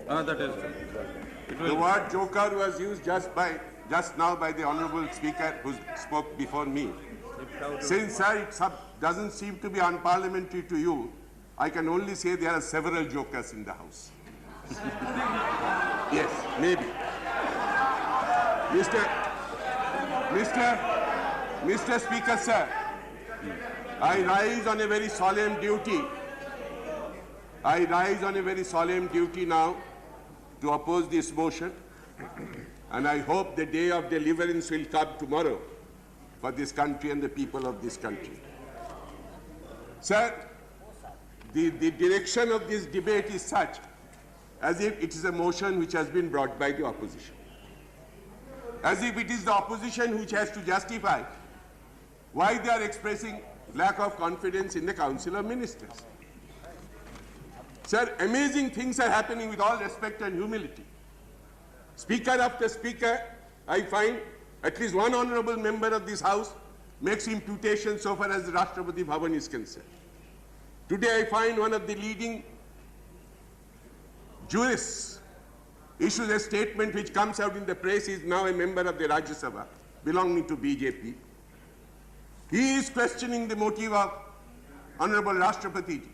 That is. The word joker was used just now by the Honourable Speaker who spoke before me. Since, sir, it doesn't seem to be unparliamentary to you, I can only say there are several jokers in the House. Yes, maybe. Mr. Speaker, sir, I rise on a very solemn duty. I rise on a very solemn duty now to oppose this motion, and I hope the day of deliverance will come tomorrow for this country and the people of this country. Sir, the direction of this debate is such as if it is a motion which has been brought by the opposition. As if it is the opposition which has to justify why they are expressing lack of confidence in the Council of Ministers. Sir, amazing things are happening with all respect and humility. Speaker after speaker, I find at least one honourable member of this House makes imputations so far as the Rashtrapati Bhavan is concerned. Today I find one of the leading jurists issues a statement which comes out in the press. He is now a member of the Rajya Sabha belonging to BJP. He is questioning the motive of Honourable Rashtrapati ji.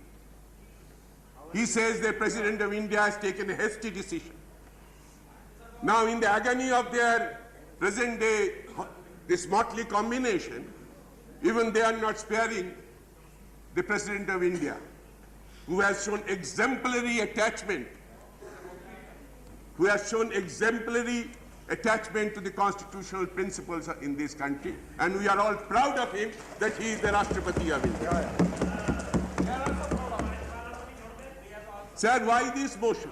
He says the President of India has taken a hasty decision. Now, in the agony of their present day, this motley combination, even they are not sparing the President of India, who has shown exemplary attachment, to the constitutional principles in this country, and we are all proud of him that he is the Rashtrapati of India. Sir, why this motion?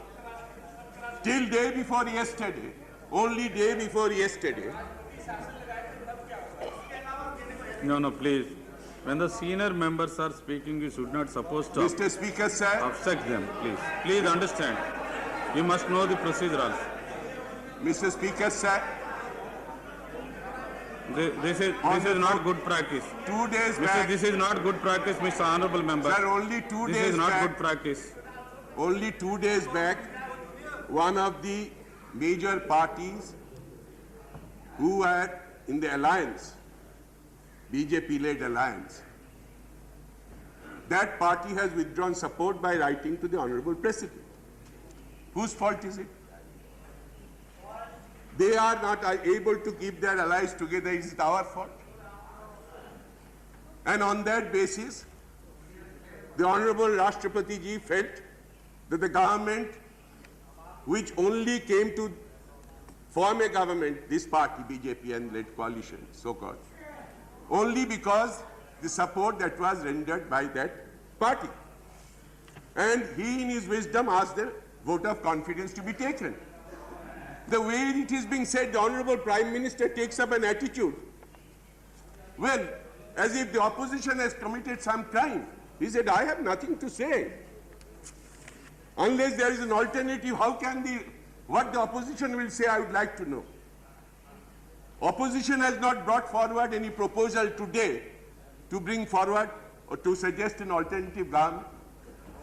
Till day before yesterday, only day before yesterday. No, please. When the senior members are speaking, you should not supposed to Mr. Speaker, sir. obstruct them, please. Please understand. You must know the procedures. Mr. Speaker, sir. This is not good practice. 2 days back. This is not good practice, Mr. Honorable Member. Sir, only 2 days back. This is not good practice. Only 2 days back, one of the major parties who were in the alliance, BJP-led alliance, that party has withdrawn support by writing to the Honourable President. Whose fault is it? They are not able to keep their allies together. Is it our fault? And on that basis, the Honourable Rashtrapati ji felt that the government, which only came to form a government, this party, BJP and led coalition, so-called, only because the support that was rendered by that party. And he, in his wisdom, asked the vote of confidence to be taken. The way it is being said, the Honourable Prime Minister takes up an attitude, well, as if the opposition has committed some crime. He said, I have nothing to say. Unless there is an alternative, how can what the opposition will say, I would like to know. Opposition has not brought forward any proposal today to bring forward or to suggest an alternative government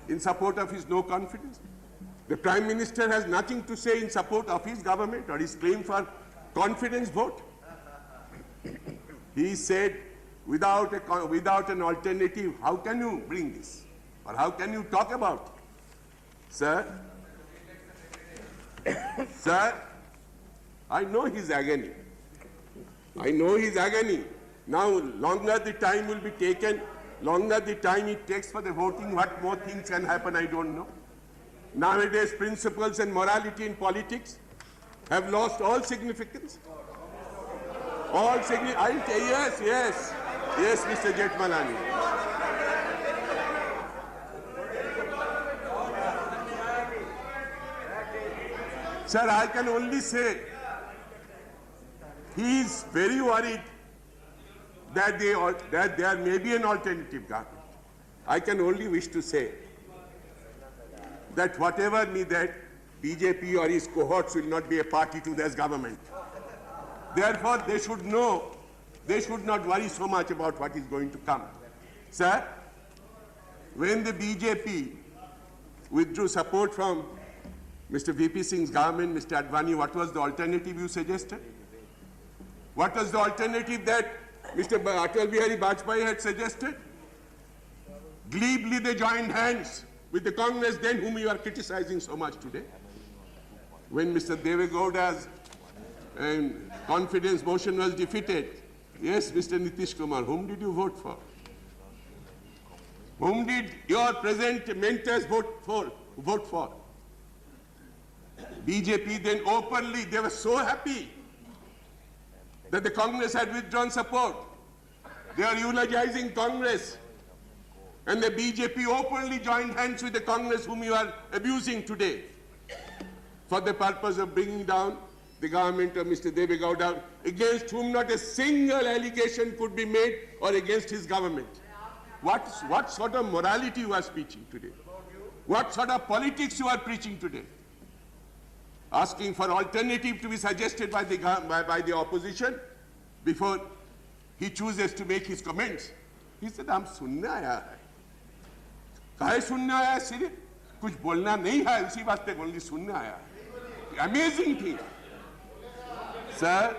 in support of his no confidence. The Prime Minister has nothing to say in support of his government or his claim for confidence vote. He said, without an alternative, how can you bring this? Or how can you talk about it? Sir, sir, I know his agony. I know his agony. Now, longer the time will be taken, longer the time it takes for the voting, what more things can happen, I don't know. Nowadays, principles and morality in politics have lost all significance. All significance. Yes, Mr. Jetmalani. Sir, I can only say he is very worried that there may be an alternative government. I can only wish to say that whatever be that, BJP or his cohorts will not be a party to this government. Therefore, they should know, they should not worry so much about what is going to come. Sir, when the BJP withdrew support from Mr. VP Singh's government, Mr. Advani, what was the alternative you suggested? What was the alternative that Mr. Atal Bihari Vajpayee had suggested? Gleefully they joined hands with the Congress then whom you are criticizing so much today. When Mr. Deve Gowda's confidence motion was defeated, yes, Mr. Nitish Kumar, whom did you vote for? Whom did your present mentors vote for? BJP then openly, they were so happy that the Congress had withdrawn support. They are eulogizing Congress. And the BJP openly joined hands with the Congress whom you are abusing today for the purpose of bringing down the government of Mr. Deve Gowda, against whom not a single allegation could be made, or against his government. What sort of morality you are preaching today? What sort of politics you are preaching today? Asking for alternative to be suggested by the opposition before he chooses to make his comments. He said, "हम सुनने आया है." काहे सुनने आया है सिर्फ? कुछ बोलना नहीं है, उसी वास्ते only सुनने आया है. Amazing thing. Sir,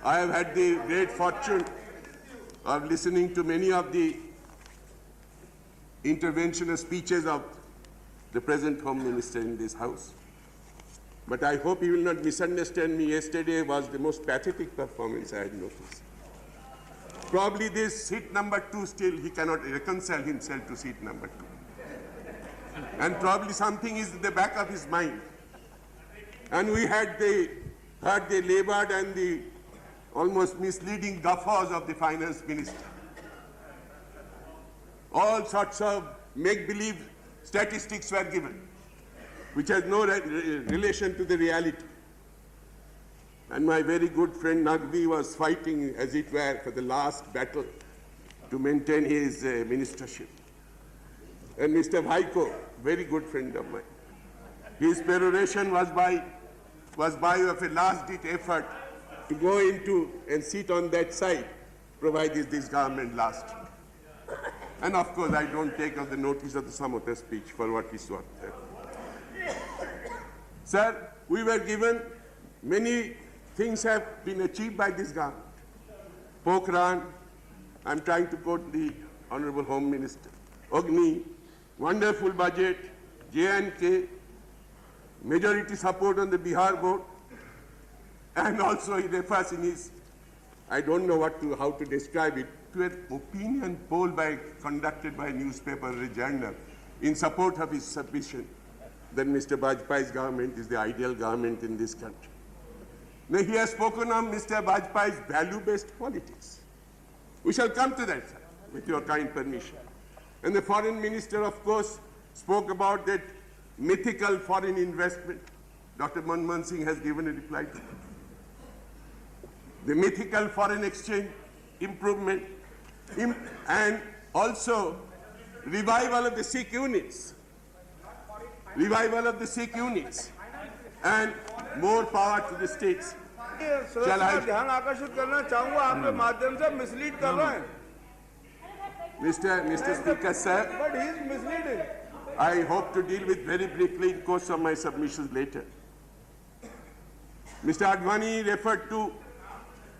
I have had the great fortune of listening to many of the interventional speeches of the present Home Minister in this House. But I hope he will not misunderstand me. Yesterday was the most pathetic performance I had noticed. Probably this seat number 2 still, he cannot reconcile himself to seat number 2. And probably something is in the back of his mind. And we heard the labored and the almost misleading guffaws of the finance minister. All sorts of make-believe statistics were given, which has no relation to the reality. And my very good friend Naqvi was fighting, as it were, for the last battle to maintain his ministership. And Mr. Vaiko, very good friend of mine, his peroration was by of a last-ditch effort to go into and sit on that side, provided this government lasts. And of course, I don't take of the notice of the Somnath speech for what is worth. Sir, we were given many things have been achieved by this government. Pokhran, I'm trying to quote the Honorable Home Minister. Agni, wonderful budget, J&K, majority support on the Bihar board, and also he refers in his, I don't know how to describe it, to an opinion poll conducted by a newspaper or a journal in support of his submission that Mr. Vajpayee's government is the ideal government in this country. Now he has spoken of Mr. Vajpayee's value-based politics. We shall come to that, sir, with your kind permission. And the foreign minister, of course, spoke about that mythical foreign investment. Dr. Manmohan Singh has given a reply to that. The mythical foreign exchange improvement and also revival of the Sikh units. Revival of the Sikh units and more power to the states. Shall I ध्यान आकर्षित करना चाहूँगा आपके माध्यम से mislead कर रहे हैं. Mr. Speaker, sir. But he is misleading. I hope to deal with very briefly in course of my submissions later. Mr. Advani referred to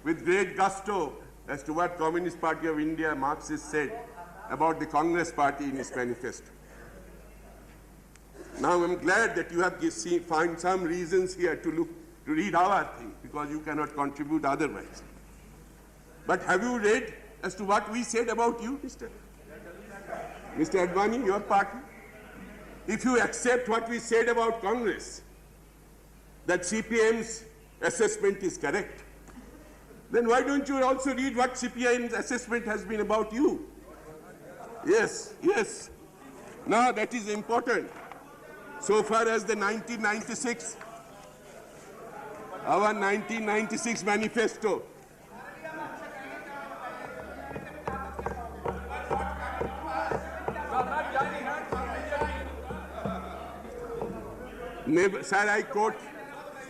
with great gusto as to what Communist Party of India Marxists said about the Congress Party in his manifesto. Now I'm glad that you have found some reasons here to read our thing, because you cannot contribute otherwise. But have you read as to what we said about you, Mr. Advani, your party? If you accept what we said about Congress, that CPM's assessment is correct, then why don't you also read what CPIM's assessment has been about you? Yes. Now that is important. So far as the 1996, our 1996 manifesto, never, sir, I quote,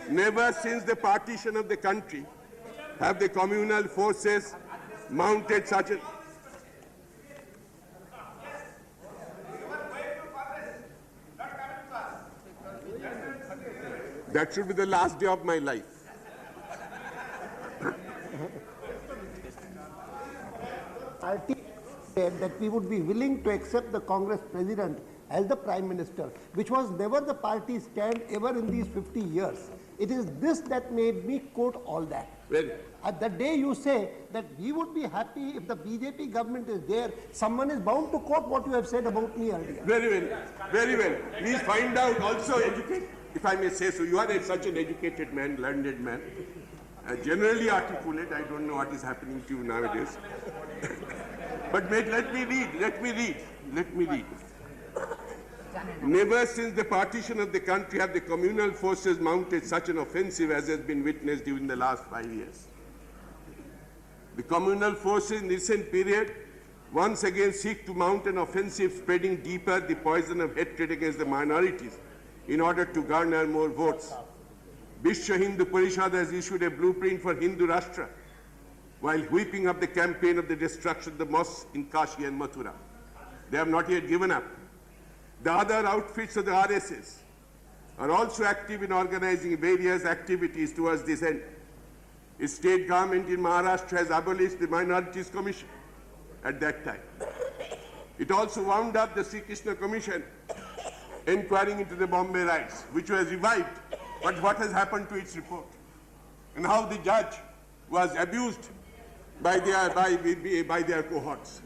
never since the partition of the country have the communal forces mounted such a... That should be the last day of my life. Party said that we would be willing to accept the Congress president as the Prime Minister, which was never the party's stand ever in these 50 years. It is this that made me quote all that. Well, At the day you say that we would be happy if the BJP government is there, someone is bound to quote what you have said about me earlier. very well, very well. Please find out also, educate, if I may say so. You are such an educated man, learned man, generally articulate. I don't know what is happening to you nowadays. But let me read. Never since the partition of the country have the communal forces mounted such an offensive as has been witnessed during the last 5 years. The communal forces in recent period once again seek to mount an offensive, spreading deeper the poison of hatred against the minorities in order to garner more votes. Vishwa Hindu Parishad has issued a blueprint for Hindu Rashtra while whipping up the campaign of the destruction of the mosques in Kashi and Mathura. They have not yet given up. The other outfits of the RSS are also active in organizing various activities towards this end. The state government in Maharashtra has abolished the Minorities Commission at that time. It also wound up the Sri Krishna Commission inquiring into the Bombay riots, which was revived. But what has happened to its report? And how the judge was abused by their cohorts.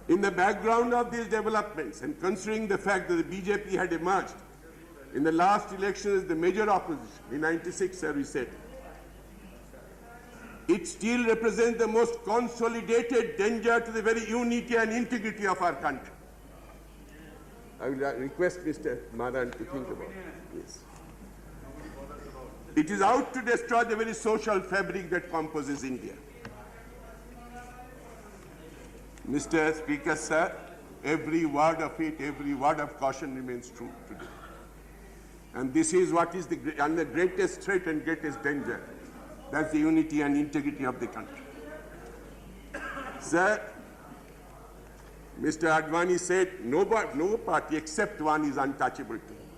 In the background of these developments, and considering the fact that the BJP had emerged in the last election as the major opposition, in '96, as we said, it still represents the most consolidated danger to the very unity and integrity of our country. I will request Mr. Madan to think about it. Yes. It is out to destroy the very social fabric that composes India. Mr. Speaker, sir, every word of it, every word of caution remains true today. And this is what is the greatest threat and greatest danger. That's the unity and integrity of the country. Sir, Mr. Advani said no party except one is untouchable to him.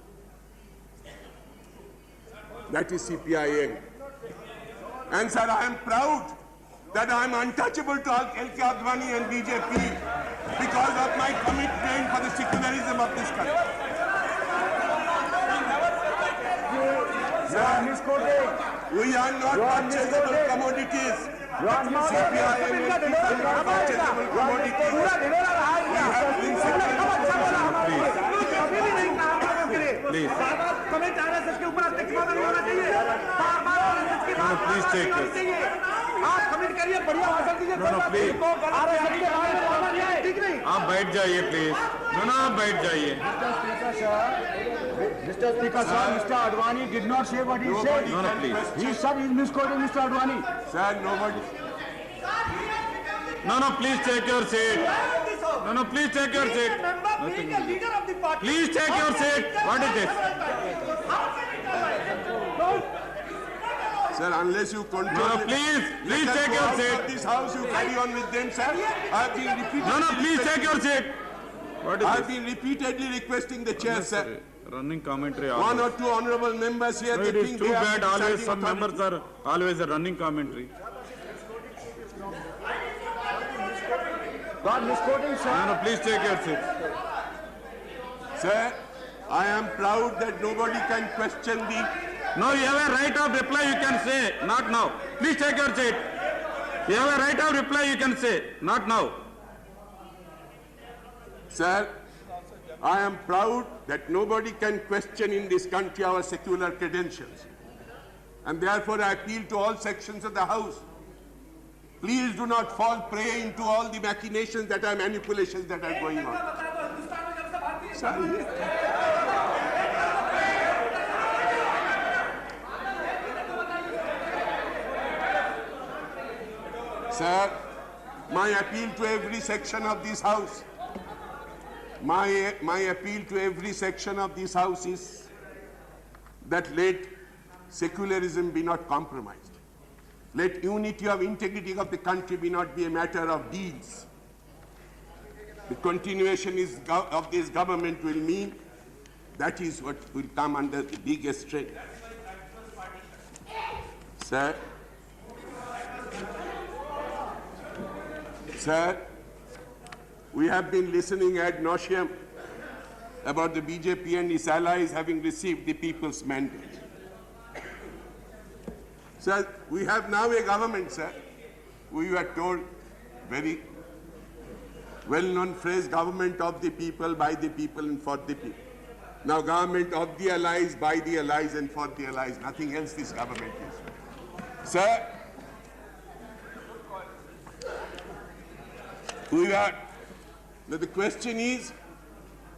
That is CPIM. And sir, I am proud that I am untouchable to L.K. Advani and BJP because of my commitment for the secularism of this country. We are not purchasable commodities. CPIM and people are not purchasable commodities. We have Please take this. आप बैठ जाइए please आप बैठ जाइए Mr. Speaker, sir, Mr. Advani did not say what he said. please. He said he is misquoting Mr. Advani. Sir, nobody. Please take your seat. Please take your seat. Please take your seat. What is this? Sir, unless you control... please take your seat. This house, you carry on with them, sir. I have been repeatedly... please take your seat. What is I have this? been repeatedly requesting the chair, sir. Running commentary. One or two honorable members here, No, they it is think too they have bad. Always deciding some authority. members are always a running commentary. God misquoting, sir. Please take your seat. Sir, I am proud that nobody can question the... No, you have a right of reply, you can say. Not now. Please take your seat. You have a right of reply, you can say. Not now. Sir, I am proud that nobody can question in this country our secular credentials. And therefore I appeal to all sections of the House. Please do not fall prey into all the machinations that are manipulations that are going on. Sorry. Sir, my appeal to every section of this House, my appeal to every section of this House is that let secularism be not compromised. Let unity of integrity of the country be not be a matter of deeds. The continuation of this government will mean that is what will come under the biggest strain. Sir, we have been listening ad nauseam about the BJP and its allies having received the people's mandate. Sir, we have now a government, sir. We were told very well-known phrase, government of the people, by the people and for the people. Now government of the allies, by the allies and for the allies. Nothing else this government is. Sir, the question is,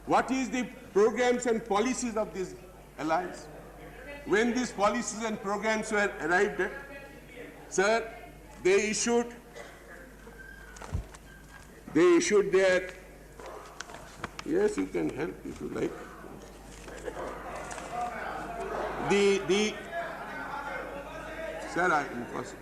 what is the programs and policies of these allies? When these policies and programs were arrived at, sir, they issued their, yes, you can help if you like. Sir, I impossible.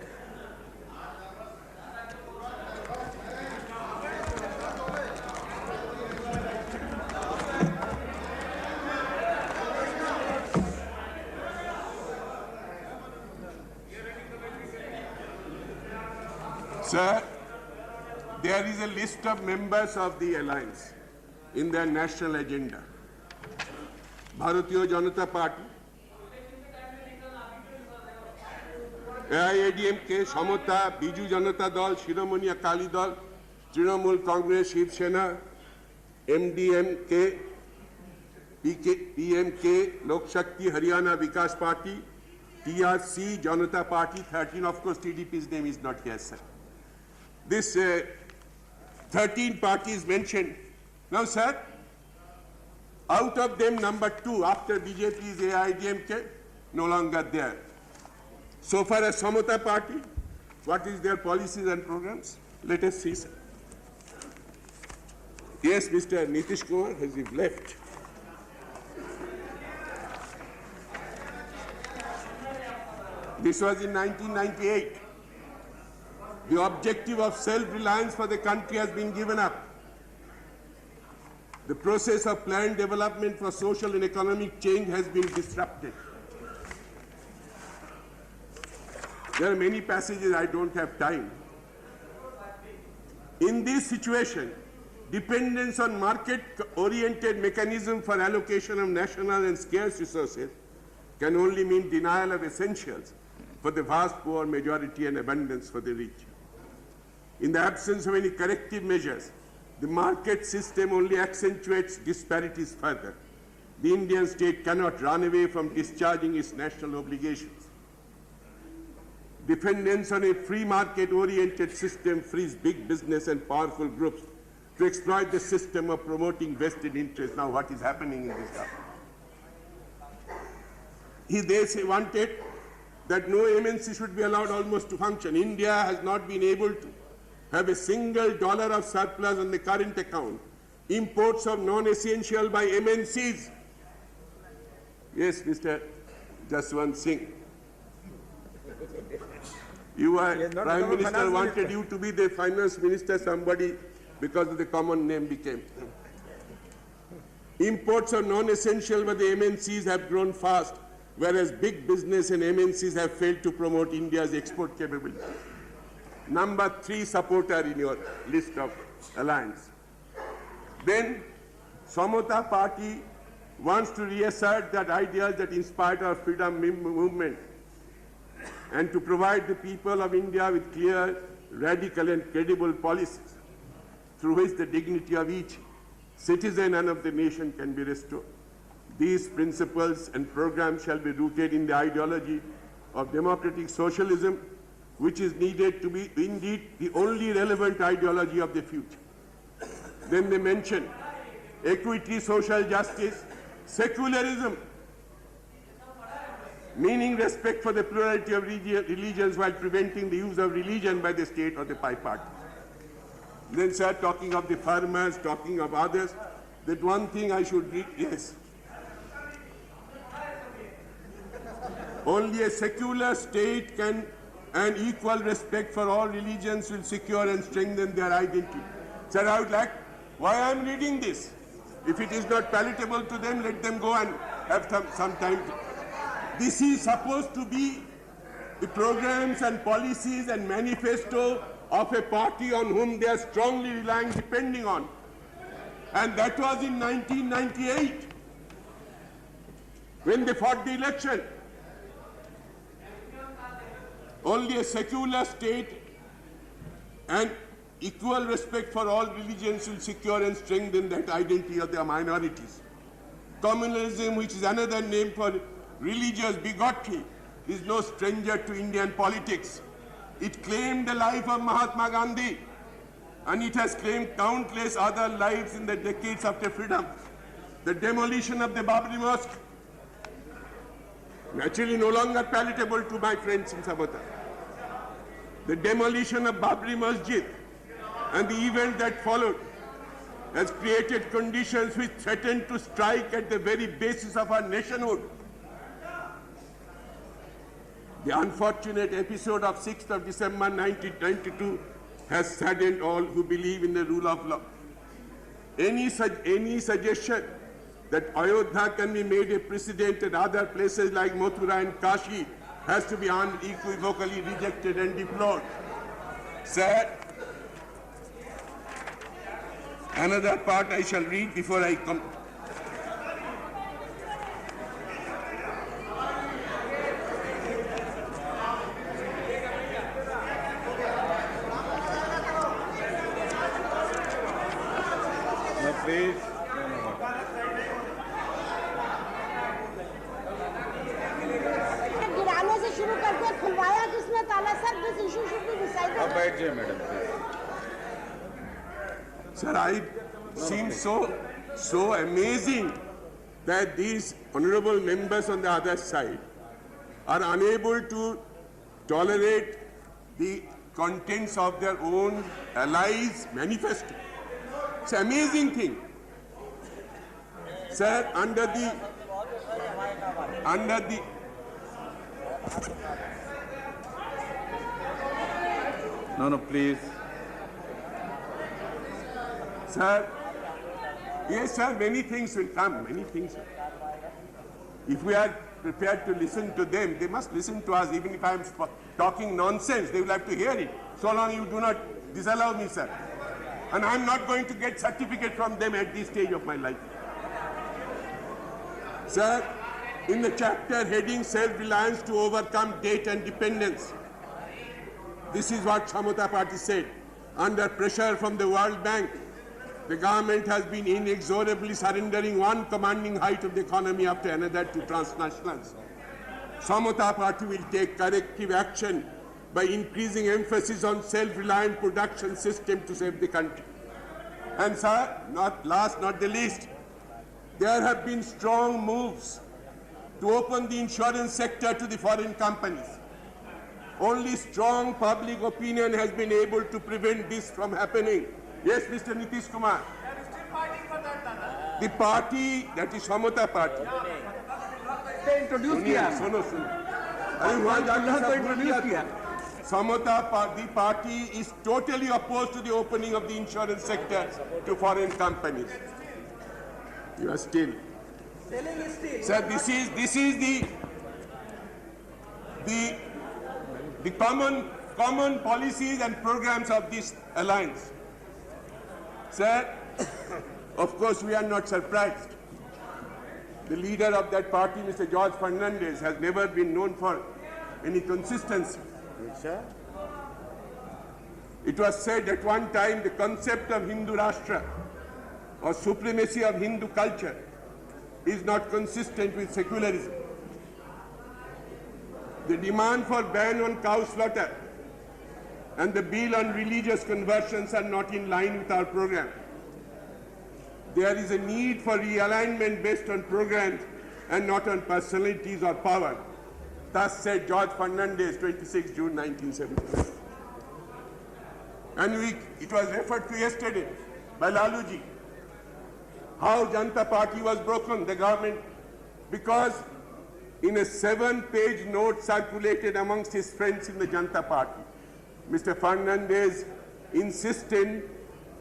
Sir, there is a list of members of the alliance in their national agenda. Bharatiya Janata Party, AIADMK, Somnath, Biju Janata Dal, Shiromani Akali Dal, Trinamool Congress, Shiv Sena, MDMK, PMK, Lok Shakti, Haryana Vikas Party, TRC, Janata Party, 13, of course TDP's name is not here, sir. This 13 parties mentioned. Now, sir, out of them, number 2, after BJP is AIDMK, no longer there. So far as Somnath Party, what is their policies and programs? Let us see, sir. Yes, Mr. Nitish Kumar has left. This was in 1998. The objective of self-reliance for the country has been given up. The process of planned development for social and economic change has been disrupted. There are many passages, I don't have time. In this situation, dependence on market-oriented mechanism for allocation of national and scarce resources can only mean denial of essentials for the vast poor majority and abundance for the rich. In the absence of any corrective measures, the market system only accentuates disparities further. The Indian state cannot run away from discharging its national obligations. Dependence on a free market-oriented system frees big business and powerful groups to exploit the system of promoting vested interests. Now, what is happening in this government? They wanted that no MNC should be allowed almost to function. India has not been able to have a single dollar of surplus on the current account. Imports of non-essential by MNCs. Yes, Mr. Jaswant Singh. You are, Prime Minister wanted you to be the finance minister, somebody, because of the common name became. Imports of non-essential by the MNCs have grown fast, whereas big business and MNCs have failed to promote India's export capability. Number 3 supporter in your list of alliance. Then, Somnath Party wants to reassert that ideals that inspired our freedom movement and to provide the people of India with clear, radical and credible policies through which the dignity of each citizen and of the nation can be restored. These principles and programs shall be rooted in the ideology of democratic socialism, which is needed to be indeed the only relevant ideology of the future. Then they mention equity, social justice, secularism, meaning respect for the plurality of religions while preventing the use of religion by the state or the party. Then, sir, talking of the farmers, talking of others, that one thing I should read, yes. Only a secular state can and equal respect for all religions will secure and strengthen their identity. Sir, I would like, why I am reading this? If it is not palatable to them, let them go and have some time. This is supposed to be the programs and policies and manifesto of a party on whom they are strongly relying, depending on. And that was in 1998, when they fought the election. Only a secular state and equal respect for all religions will secure and strengthen that identity of their minorities. Communalism, which is another name for religious bigotry, is no stranger to Indian politics. It claimed the life of Mahatma Gandhi, and it has claimed countless other lives in the decades after freedom. The demolition of the Babri Mosque, naturally no longer palatable to my friends in Sabota. The demolition of Babri Masjid and the event that followed has created conditions which threaten to strike at the very basis of our nationhood. The unfortunate episode of 6th of December 1992 has saddened all who believe in the rule of law. Any suggestion that Ayodhya can be made a precedent at other places like Mathura and Kashi has to be unequivocally rejected and deplored. Sir, another part I shall read before I come. Please. गिराने से शुरू करके खुलवाया किसने ताला sir? This issue should be decided. अब बैठ जाइए madam. Sir, I seem so amazing that these honorable members on the other side are unable to tolerate the contents of their own allies' manifesto. It's an amazing thing. Sir, under the No, please. Sir, yes, sir, many things will come, many things. If we are prepared to listen to them, they must listen to us. Even if I am talking nonsense, they will have to hear it. So long you do not disallow me, sir. And I am not going to get certificate from them at this stage of my life. Sir, in the chapter heading Self-Reliance to Overcome Debt and Dependence, this is what Samata Party said. Under pressure from the World Bank, the government has been inexorably surrendering one commanding height of the economy after another to transnationals. Samata Party will take corrective action by increasing emphasis on self-reliant production system to save the country. And sir, not last, not the least, there have been strong moves to open the insurance sector to the foreign companies. Only strong public opinion has been able to prevent this from happening. Yes, Mr. Nitish Kumar. The party, that is Samata Party. Introduce किया. सुनो. Introduce किया. Samata party is totally opposed to the opening of the insurance sector to foreign companies. You are still. Sir, this is the common policies and programs of this alliance. Sir, of course we are not surprised. The leader of that party, Mr. George Fernandez, has never been known for any consistency. It was said at one time the concept of Hindu Rashtra or supremacy of Hindu culture is not consistent with secularism. The demand for ban on cow slaughter and the bill on religious conversions are not in line with our program. There is a need for realignment based on programs and not on personalities or power. Thus said George Fernandez, 26 June 1975. And it was referred to yesterday by Laluji, how Janata Party was broken, the government, because in a 7-page note circulated amongst his friends in the Janata Party, Mr. Fernandez insisted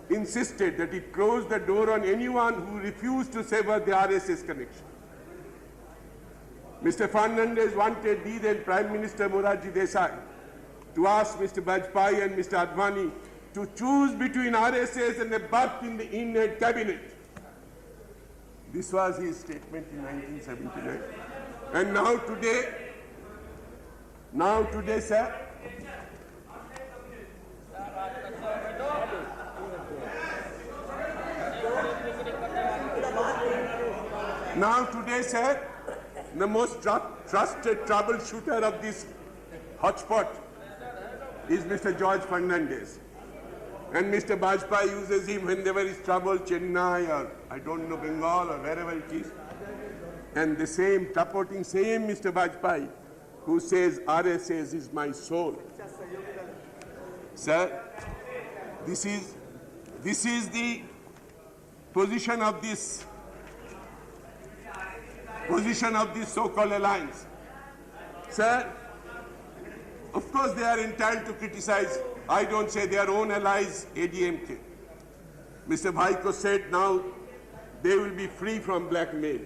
that he close the door on anyone who refused to sever the RSS connection. Mr. Fernandez wanted the then Prime Minister Morarji Desai to ask Mr. Bajpai and Mr. Advani to choose between RSS and a berth in the Indian cabinet. This was his statement in 1979. And now today, sir, the most trusted troubleshooter of this hotspot is Mr. George Fernandez. And Mr. Bajpai uses him when there is trouble, Chennai or I don't know, Bengal or wherever it is. And the same, supporting same Mr. Bajpai who says RSS is my soul. Sir, this is the position of this so-called alliance. Sir, of course they are entitled to criticize, I don't say their own allies, ADMK. Mr. Bhaiko said now they will be free from blackmail.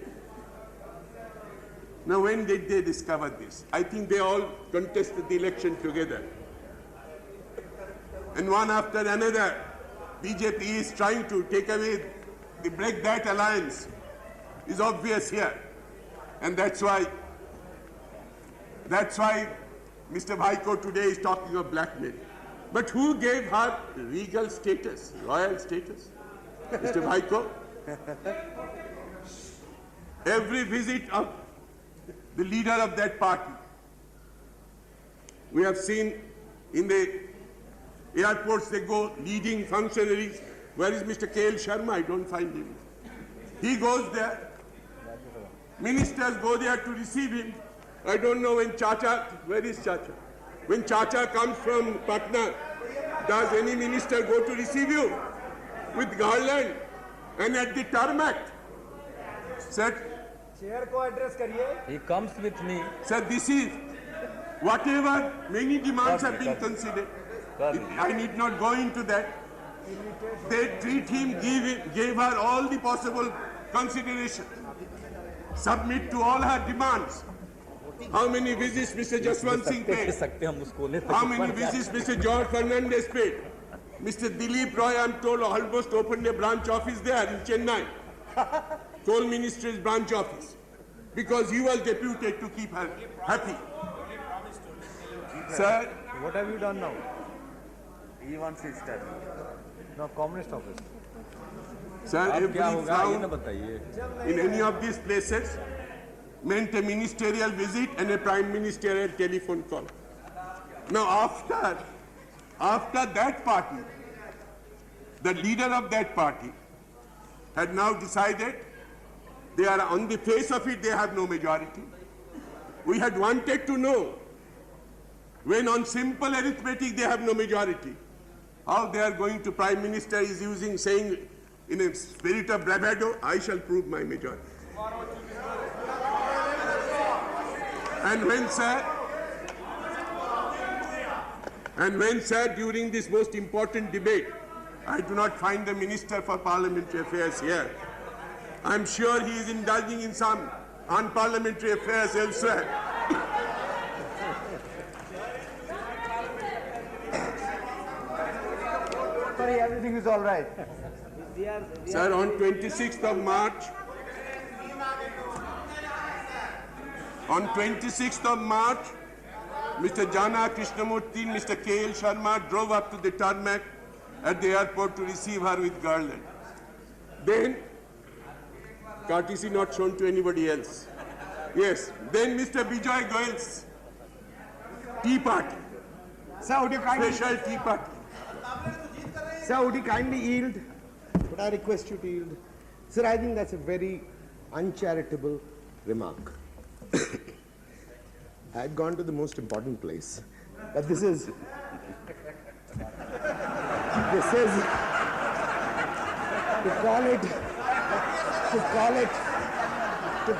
Now when did they discover this? I think they all contested the election together. And one after another, BJP is trying to take away, break that alliance. Is obvious here. And that's why Mr. Bhaiko today is talking of blackmail. But who gave her regal status, royal status? Mr. Bhaiko? Every visit of the leader of that party, we have seen in the airports they go, leading functionaries. Where is Mr. K.L. Sharma? I don't find him. He goes there. Ministers go there to receive him. I don't know when Chacha, where is Chacha? When Chacha comes from Patna, does any minister go to receive you? With garland and at the tarmac. Sir, Chair को address करिए. He comes with me. sir, this is whatever many demands have been considered. I need not go into that. They treat him, gave her all the possible consideration. Submit to all her demands. How many visits Mr. Jaswant Singh paid? How many visits Mr. George Fernandez paid? Mr. Dilip Roy, I'm told, almost opened a branch office there in Chennai. Toll Ministry's branch office. Because he was deputed to keep her happy. Sir, What have you done now? He wants his step. No, Communist office. sir, every क्या होगा ये frown तो बताइए. in any of these places meant a ministerial visit and a prime ministerial telephone call. Now after that party, the leader of that party had now decided they are on the face of it, they have no majority. We had wanted to know when on simple arithmetic they have no majority, how they are going to prime minister is using, saying in a spirit of bravado, I shall prove my majority. And when, sir, during this most important debate, I do not find the Minister for Parliamentary Affairs here. I'm sure he is indulging in some unparliamentary affairs elsewhere. Sorry, everything is all right. Sir, on 26th of March, Mr. Jana Krishnamurthy and Mr. K.L. Sharma drove up to the tarmac at the airport to receive her with garland. Then, courtesy not shown to anybody else. Yes, then Mr. Bijoy Goyal's tea party, Sir, would you kindly, special tea party. Sir, would you kindly yield? Would I request you to yield? Sir, I think that's a very uncharitable remark. I had gone to the most important place, but this is to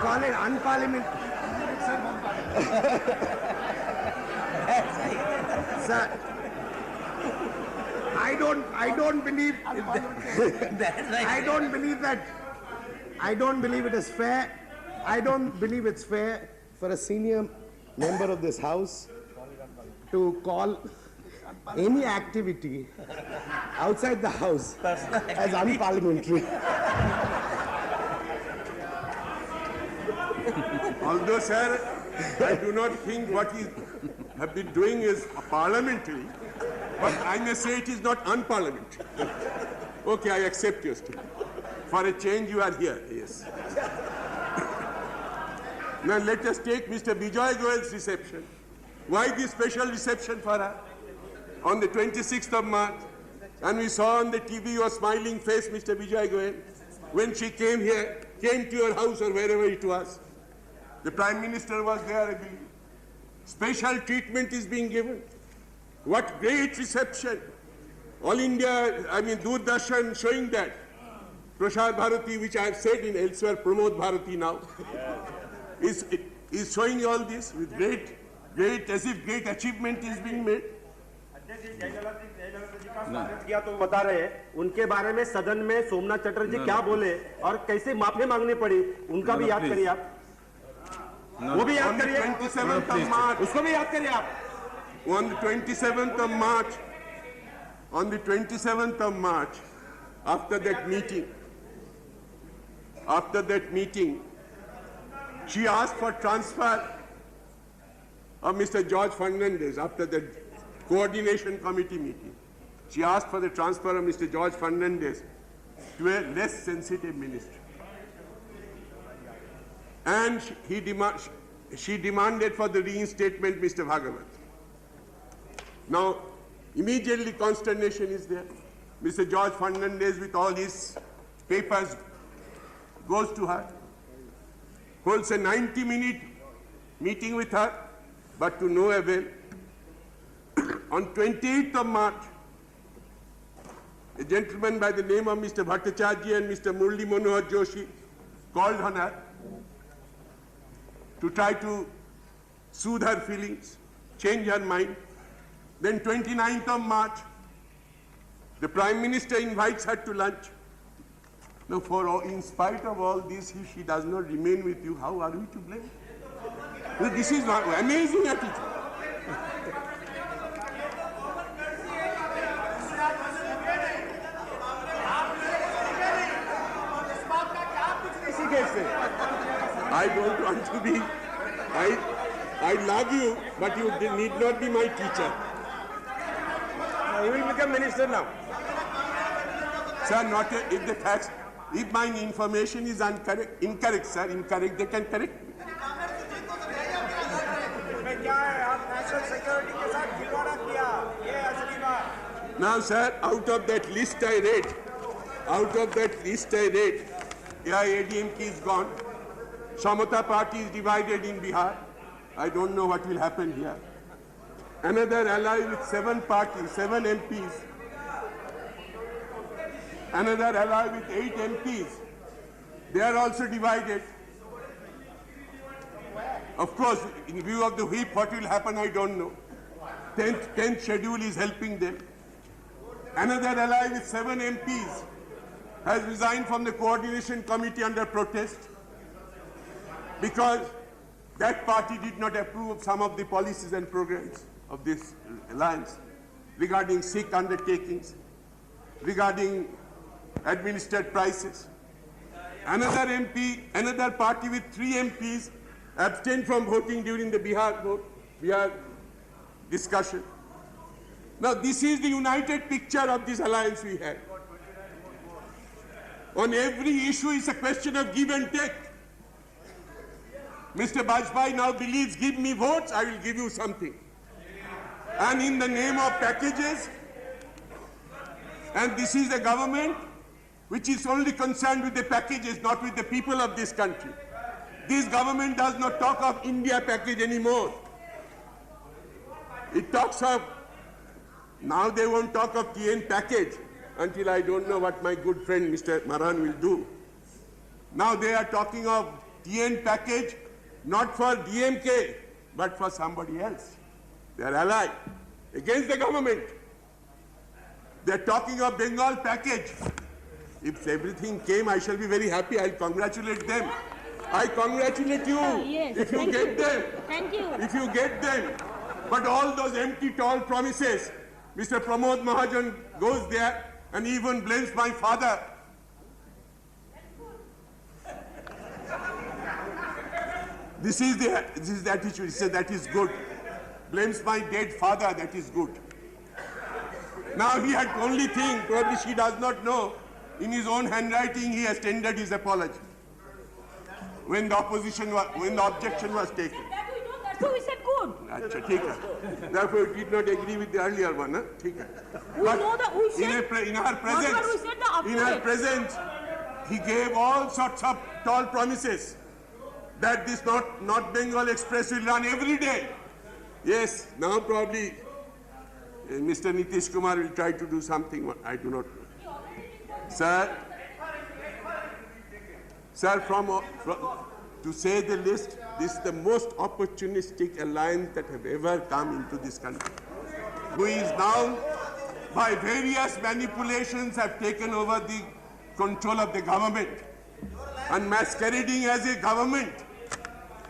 call it unparliamentary. Sir, I don't believe I don't believe it is fair. I don't believe it's fair for a senior member of this house to call any activity outside the house as unparliamentary. Although, sir, I do not think what he have been doing is parliamentary, but I may say it is not unparliamentary. Okay, I accept your statement. For a change, you are here, yes. Now let us take Mr. Bijoy Goel's reception. Why this special reception for her? On the 26th of March, and we saw on the TV your smiling face, Mr. Bijoy Goel, when she came here, came to your house or wherever it was. The Prime Minister was there, I believe. Special treatment is being given. What great reception. All India, Doordarshan showing that. Prasar Bharati, which I have said in elsewhere, Pramod Bharati now, is showing all this with great, as if great achievement is being made. किया तो बता रहे हैं उनके बारे में सदन में सोमनाथ चटर्जी क्या बोले और कैसे माफी मांगनी पड़ी उनका भी याद करिए आप वो भी याद करिए 27th of March, उसको भी याद करिए आप on the 27th of March, after that meeting, she asked for transfer of Mr. George Fernandez after the coordination committee meeting. She asked for the transfer of Mr. George Fernandez to a less sensitive ministry. And she demanded for the reinstatement Mr. Bhagavat. Now, immediately consternation is there. Mr. George Fernandez with all his papers goes to her, holds a 90-minute meeting with her, but to no avail. On 28th of March, a gentleman by the name of Mr. Chatterjee and Mr. Murli Manohar Joshi called on her to try to soothe her feelings, change her mind. Then 29th of March, the Prime Minister invites her to lunch. Now, in spite of all this, if she does not remain with you, how are we to blame? Well, this is not amazing attitude. I don't want to be, I love you, but you need not be my teacher. He will become minister now. Sir, if the facts, if my information is incorrect, sir, they can correct me. Now, sir, out of that list I read, AIADMK is gone. Samata party is divided in Bihar. I don't know what will happen here. Another ally with 7 parties, 7 MPs. Another ally with 8 MPs. They are also divided. Of course, in view of the whip, what will happen, I don't know. 10th schedule is helping them. Another ally with 7 MPs has resigned from the coordination committee under protest because that party did not approve of some of the policies and programs of this alliance regarding Sikh undertakings, regarding administered prices. Another party with 3 MPs abstained from voting during the Bihar discussion. Now, this is the united picture of this alliance we had. On every issue, it's a question of give and take. Mr. Bajpai now believes, give me votes, I will give you something. And in the name of packages, and this is a government which is only concerned with the packages, not with the people of this country. This government does not talk of India package anymore. It talks of, now they won't talk of TN package until I don't know what my good friend Mr. Maran will do. Now they are talking of TN package, not for DMK, but for somebody else. They are allied against the government. They are talking of Bengal package. If everything came, I shall be very happy. I'll congratulate them. I congratulate you Yes, if you thank get you. them. Thank you. If you get them. But all those empty, tall promises, Mr. Pramod Mahajan goes there and even blames my father. This is the attitude. He says that is good. Blames my dead father, that is good. Now he had only thing, probably she does not know, in his own handwriting he has tendered his apology. When the objection was taken. That we know, that's why we said good. Achha, theek hai. Therefore, we did not agree with the earlier one. Huh? Theek hai. We know that we said. In our presence, Whatever we said, the up to in our it. presence, he gave all sorts of tall promises that this North Bengal Express will run every day. Yes, now probably Mr. Nitish Kumar will try to do something. I do not know. Sir, to say the least, this is the most opportunistic alliance that have ever come into this country. Who is now, by various manipulations, have taken over the control of the government and masquerading as a government.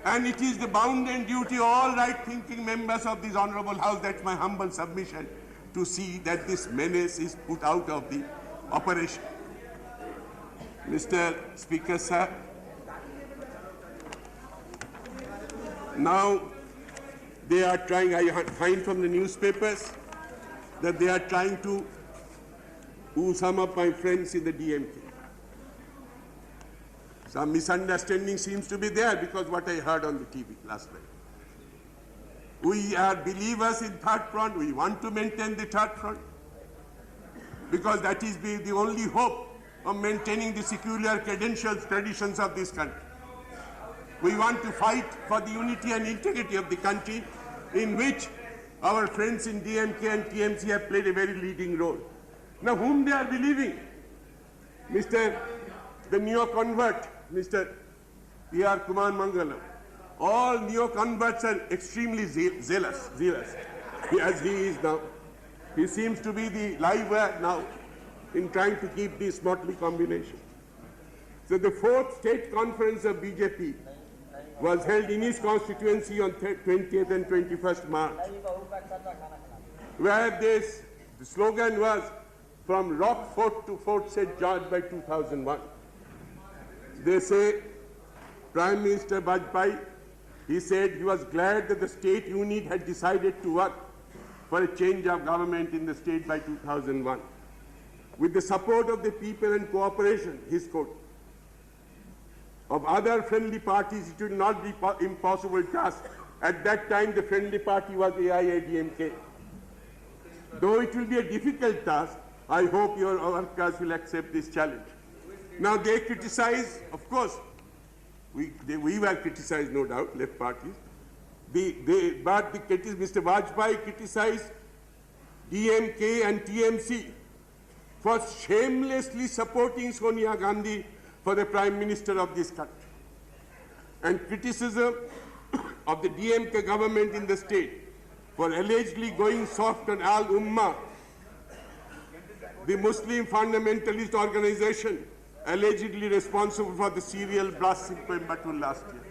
And it is the bounden duty of all right-thinking members of this honorable house, that's my humble submission, to see that this menace is put out of the operation. Mr. Speaker, sir, now they are trying, I find from the newspapers, that they are trying to woo some of my friends in the DMK. Some misunderstanding seems to be there because what I heard on the TV last night. We are believers in third front. We want to maintain the third front because that is the only hope of maintaining the secular credentials, traditions of this country. We want to fight for the unity and integrity of the country in which our friends in DMK and TMC have played a very leading role. Now, whom they are believing? The neo-convert, Mr. P.R. Kumar Mangalam. All neo-converts are extremely zealous, as he is now. He seems to be the live wire now in trying to keep this motley combination. So the fourth state conference of BJP was held in his constituency on 20th and 21st March, where the slogan was from Rock Fort to Fort St. George by 2001. They say Prime Minister Vajpayee, he said he was glad that the state unit had decided to work for a change of government in the state by 2001. With the support of the people and cooperation, his quote, of other friendly parties, it will not be impossible task. At that time, the friendly party was AIADMK. Though it will be a difficult task, I hope your workers will accept this challenge. Now they criticize, of course, we were criticized, no doubt, left parties. But Mr. Vajpayee criticized DMK and TMC for shamelessly supporting Sonia Gandhi for the Prime Minister of this country. And criticism of the DMK government in the state for allegedly going soft on Al-Ummah, the Muslim fundamentalist organization allegedly responsible for the serial blast in Coimbatore last year.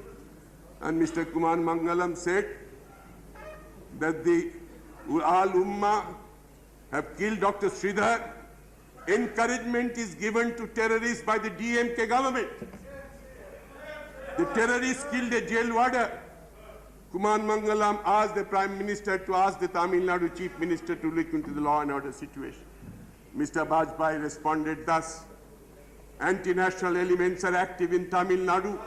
And Mr. Kumar Mangalam said that the Al-Ummah have killed Dr. Shridhar. Encouragement is given to terrorists by the DMK government. The terrorists killed a jail warder. Kumar Mangalam asked the Prime Minister to ask the Tamil Nadu Chief Minister to look into the law and order situation. Mr. Vajpayee responded thus, anti-national elements are active in Tamil Nadu.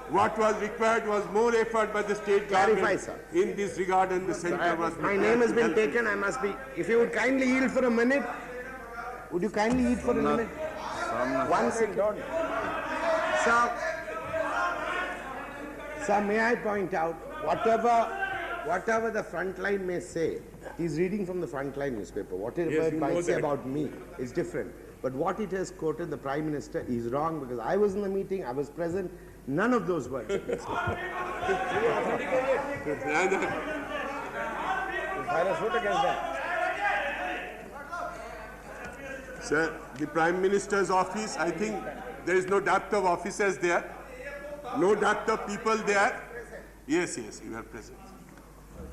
What was required was more effort by the state government in this regard, and the centre was... My name has been taken, I must be... If you would kindly yield for a minute, would you kindly yield for a minute? Somnath. 1 second. Sir, may I point out, whatever the Frontline may say, he's reading from the Frontline newspaper. Whatever Yes, it you might know say that. about me is different. But what it has quoted the Prime Minister is wrong, because I was in the meeting, I was present. None of those words have been spoken. Silence, vote against that. Sir, the Prime Minister's office, I think there is no depth of officers there, no depth of people there. Yes, yes, you are present.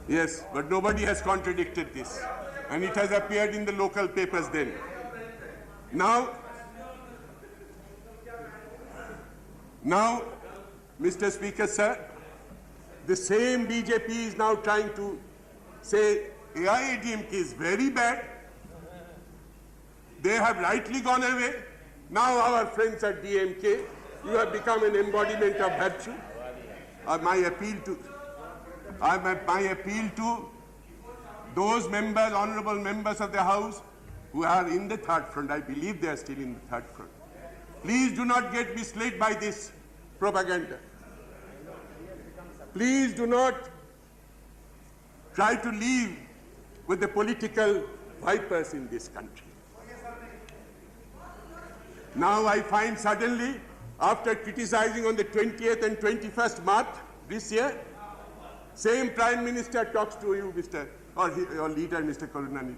Yes, but nobody has contradicted this. And it has appeared in the local papers then. Now, Mr. Speaker, sir, the same BJP is now trying to say AIADMK is very bad. They have rightly gone away. Now our friends at DMK, you have become an embodiment of virtue. My appeal to those members, honorable members of the House who are in the third front, I believe they are still in the third front. Please do not get misled by this propaganda. Please do not try to live with the political vipers in this country. Now I find suddenly, after criticizing on the 20th and 21st March this year, same Prime Minister talks to you, your leader, Mr. Karunanidhi.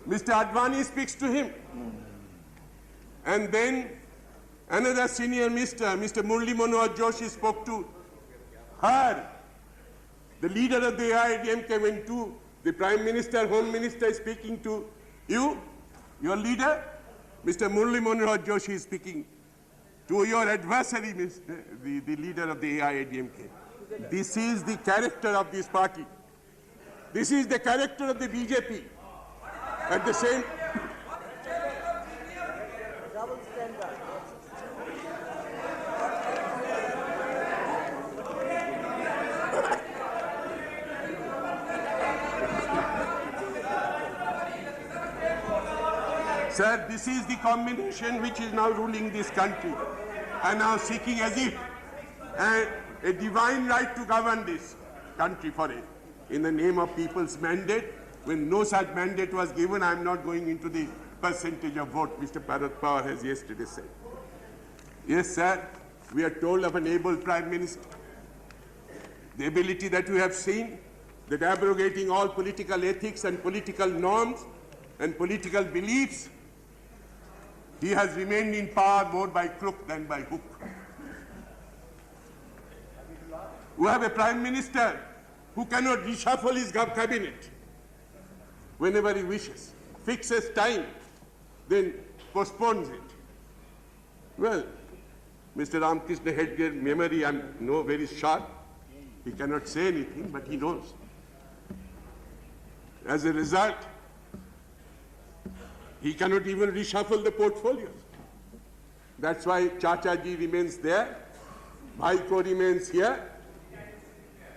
Mr. Advani speaks to him. And then another senior minister, Mr. Murli Manohar Joshi, spoke to her. The leader of the AIADMK went to the Prime Minister, Home Minister speaking to you, your leader. Mr. Murli Manohar Joshi is speaking to your adversary, the leader of the AIADMK. This is the character of this party. This is the character of the BJP. At the same... Sir, this is the combination which is now ruling this country and now seeking as if a divine right to govern this country for it in the name of people's mandate. When no such mandate was given, I am not going into the percentage of vote Mr. Bharat Pawar has yesterday said. Yes, sir, we are told of an able Prime Minister. The ability that we have seen, that abrogating all political ethics and political norms and political beliefs, he has remained in power more by crook than by hook. We have a Prime Minister who cannot reshuffle his cabinet whenever he wishes, fixes time, then postpones it. Well, Mr. Ramakrishna Hedge's memory, I know, very sharp. He cannot say anything, but he knows. As a result, he cannot even reshuffle the portfolios. That's why Chatterjee remains there, Bhaiko remains here,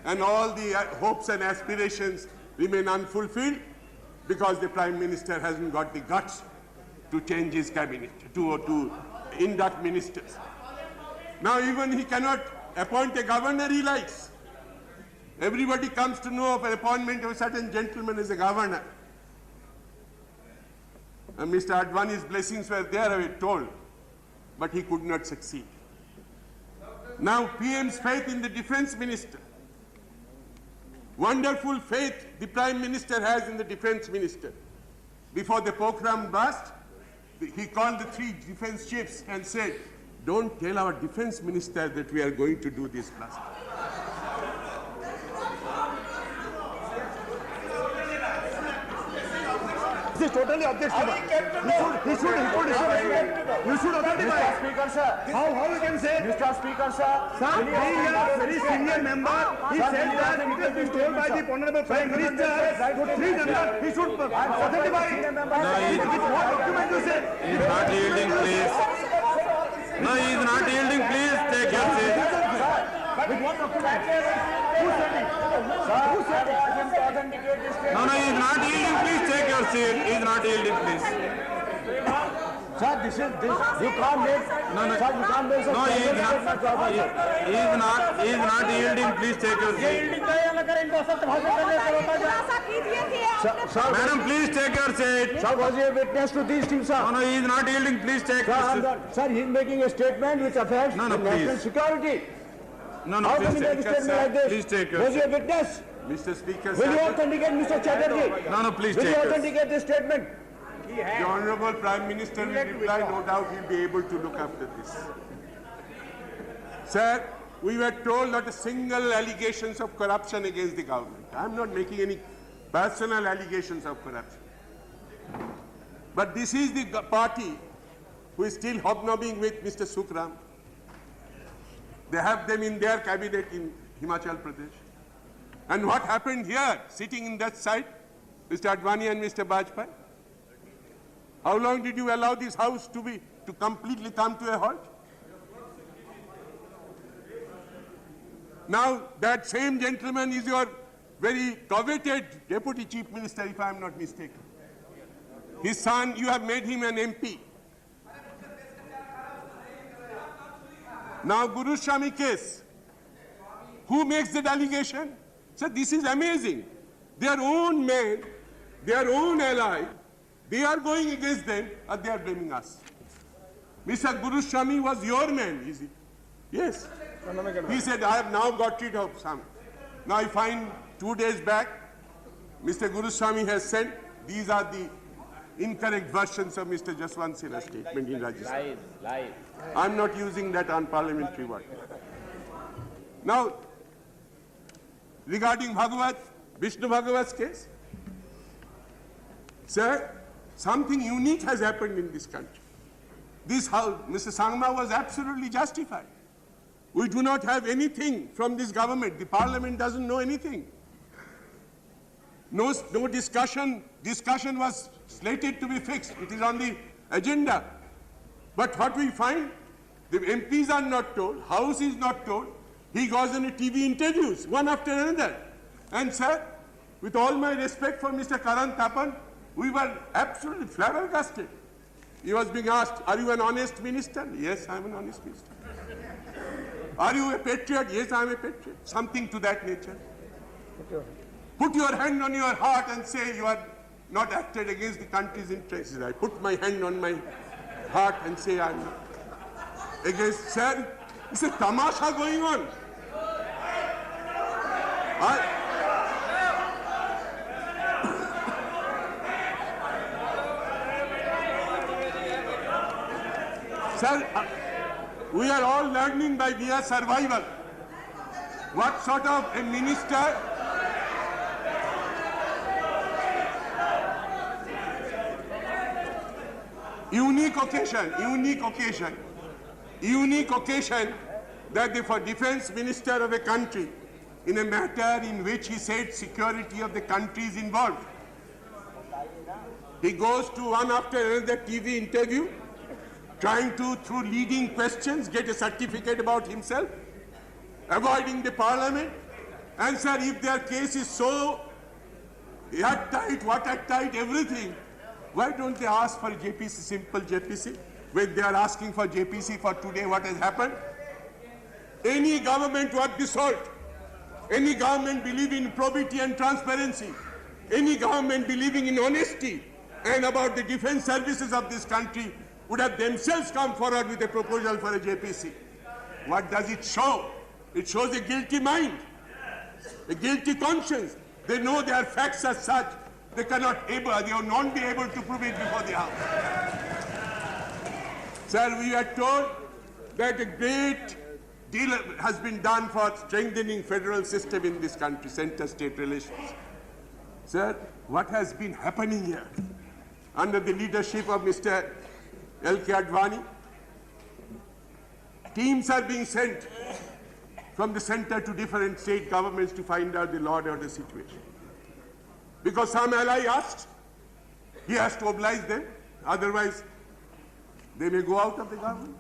and all the hopes and aspirations remain unfulfilled because the Prime Minister hasn't got the guts to change his cabinet, to induct ministers. Now even he cannot appoint a governor he likes. Everybody comes to know of an appointment of a certain gentleman as a governor. And Mr. Advani's blessings were there, I was told, but he could not succeed. Now PM's faith in the defense minister. Wonderful faith the Prime Minister has in the defense minister. Before the Pokhran blast, he called the 3 defense chiefs and said, don't tell our defense minister that we are going to do this blast. This is totally objectionable. You should identify. Mr. Speaker, sir. How you can say? Mr. Speaker, sir. Sir, being a very senior member, he said that it has been told by the Honorable Prime Minister, 3 members, he should identify. With what document you say? He is not yielding, please. No, he is not yielding, please take your seat. With what document? Who said it? Who said it? No, he is not yielding, please take your seat. He is not yielding, please. Sir, this. You can't make. No. Sir, you can't make. No, he is not yielding, please take your seat. Madam, please take your seat. Sir, was he a witness to these things, sir? No, he is not yielding, please take your seat. Sir, he is making a statement which affects No, the national please. security. No, How please come you make a take your statement like this? Please take your Was you a witness? Mr. Speaker, Will you sir, authenticate Mr. Chatterjee? No, please Will you take your authenticate this statement? the Honorable Prime Minister will reply. No doubt he'll be able to look after this. Sir, we were told not a single allegations of corruption against the government. I'm not making any personal allegations of corruption. But this is the party who is still hobnobbing with Mr. Sukram. They have them in their cabinet in Himachal Pradesh. And what happened here, sitting in that side, Mr. Advani and Mr. Bajpai? How long did you allow this house to completely come to a halt? Now, that same gentleman is your very coveted Deputy Chief Minister, if I am not mistaken. His son, you have made him an MP. Now, Guru Swami case. Who makes that allegation? So this is amazing. Their own men, their own ally, they are going against them and they are blaming us. Mr. Guru Swami was your man, is it? Yes. He said, I have now got rid of some. Now I find 2 days back, Mr. Guru Swami has sent, these are the incorrect versions of Mr. Jaswant Sinha's statement in Rajasthan. Lies. I'm not using that unparliamentary word. Now, regarding Vishnu Bhagavat's case, sir, something unique has happened in this country. This house, Mr. Sangma was absolutely justified. We do not have anything from this government. The parliament doesn't know anything. No discussion. Discussion was slated to be fixed. It is on the agenda. But what we find, the MPs are not told, House is not told. He goes on a TV interviews, one after another. And sir, with all my respect for Mr. Karan Tapan, we were absolutely flabbergasted. He was being asked, are you an honest minister? Yes, I am an honest minister. Are you a patriot? Yes, I am a patriot. Something to that nature. Put your hand on your heart and say you are not acted against the country's interests. I put my hand on my heart and say I am not against. Sir, it's a tamasha going on. Sir, we are all learning by mere survival. What sort of a minister unique occasion that the defense minister of a country in a matter in which he said security of the country is involved. He goes to one after another TV interview, trying to, through leading questions, get a certificate about himself, avoiding the parliament. And sir, if their case is so airtight, watertight, everything, why don't they ask for JPC, simple JPC? When they are asking for JPC for today, what has happened? Any government worth the salt, any government believing in probity and transparency, any government believing in honesty and about the defense services of this country would have themselves come forward with a proposal for a JPC. What does it show? It shows a guilty mind, a guilty conscience. They know their facts are such, they will not be able to prove it before the House. Sir, we are told that a great deal has been done for strengthening federal system in this country, center-state relations. Sir, what has been happening here under the leadership of Mr. L.K. Advani? Teams are being sent from the center to different state governments to find out the law and order situation. Because some ally asked, he has to oblige them, otherwise they may go out of the government.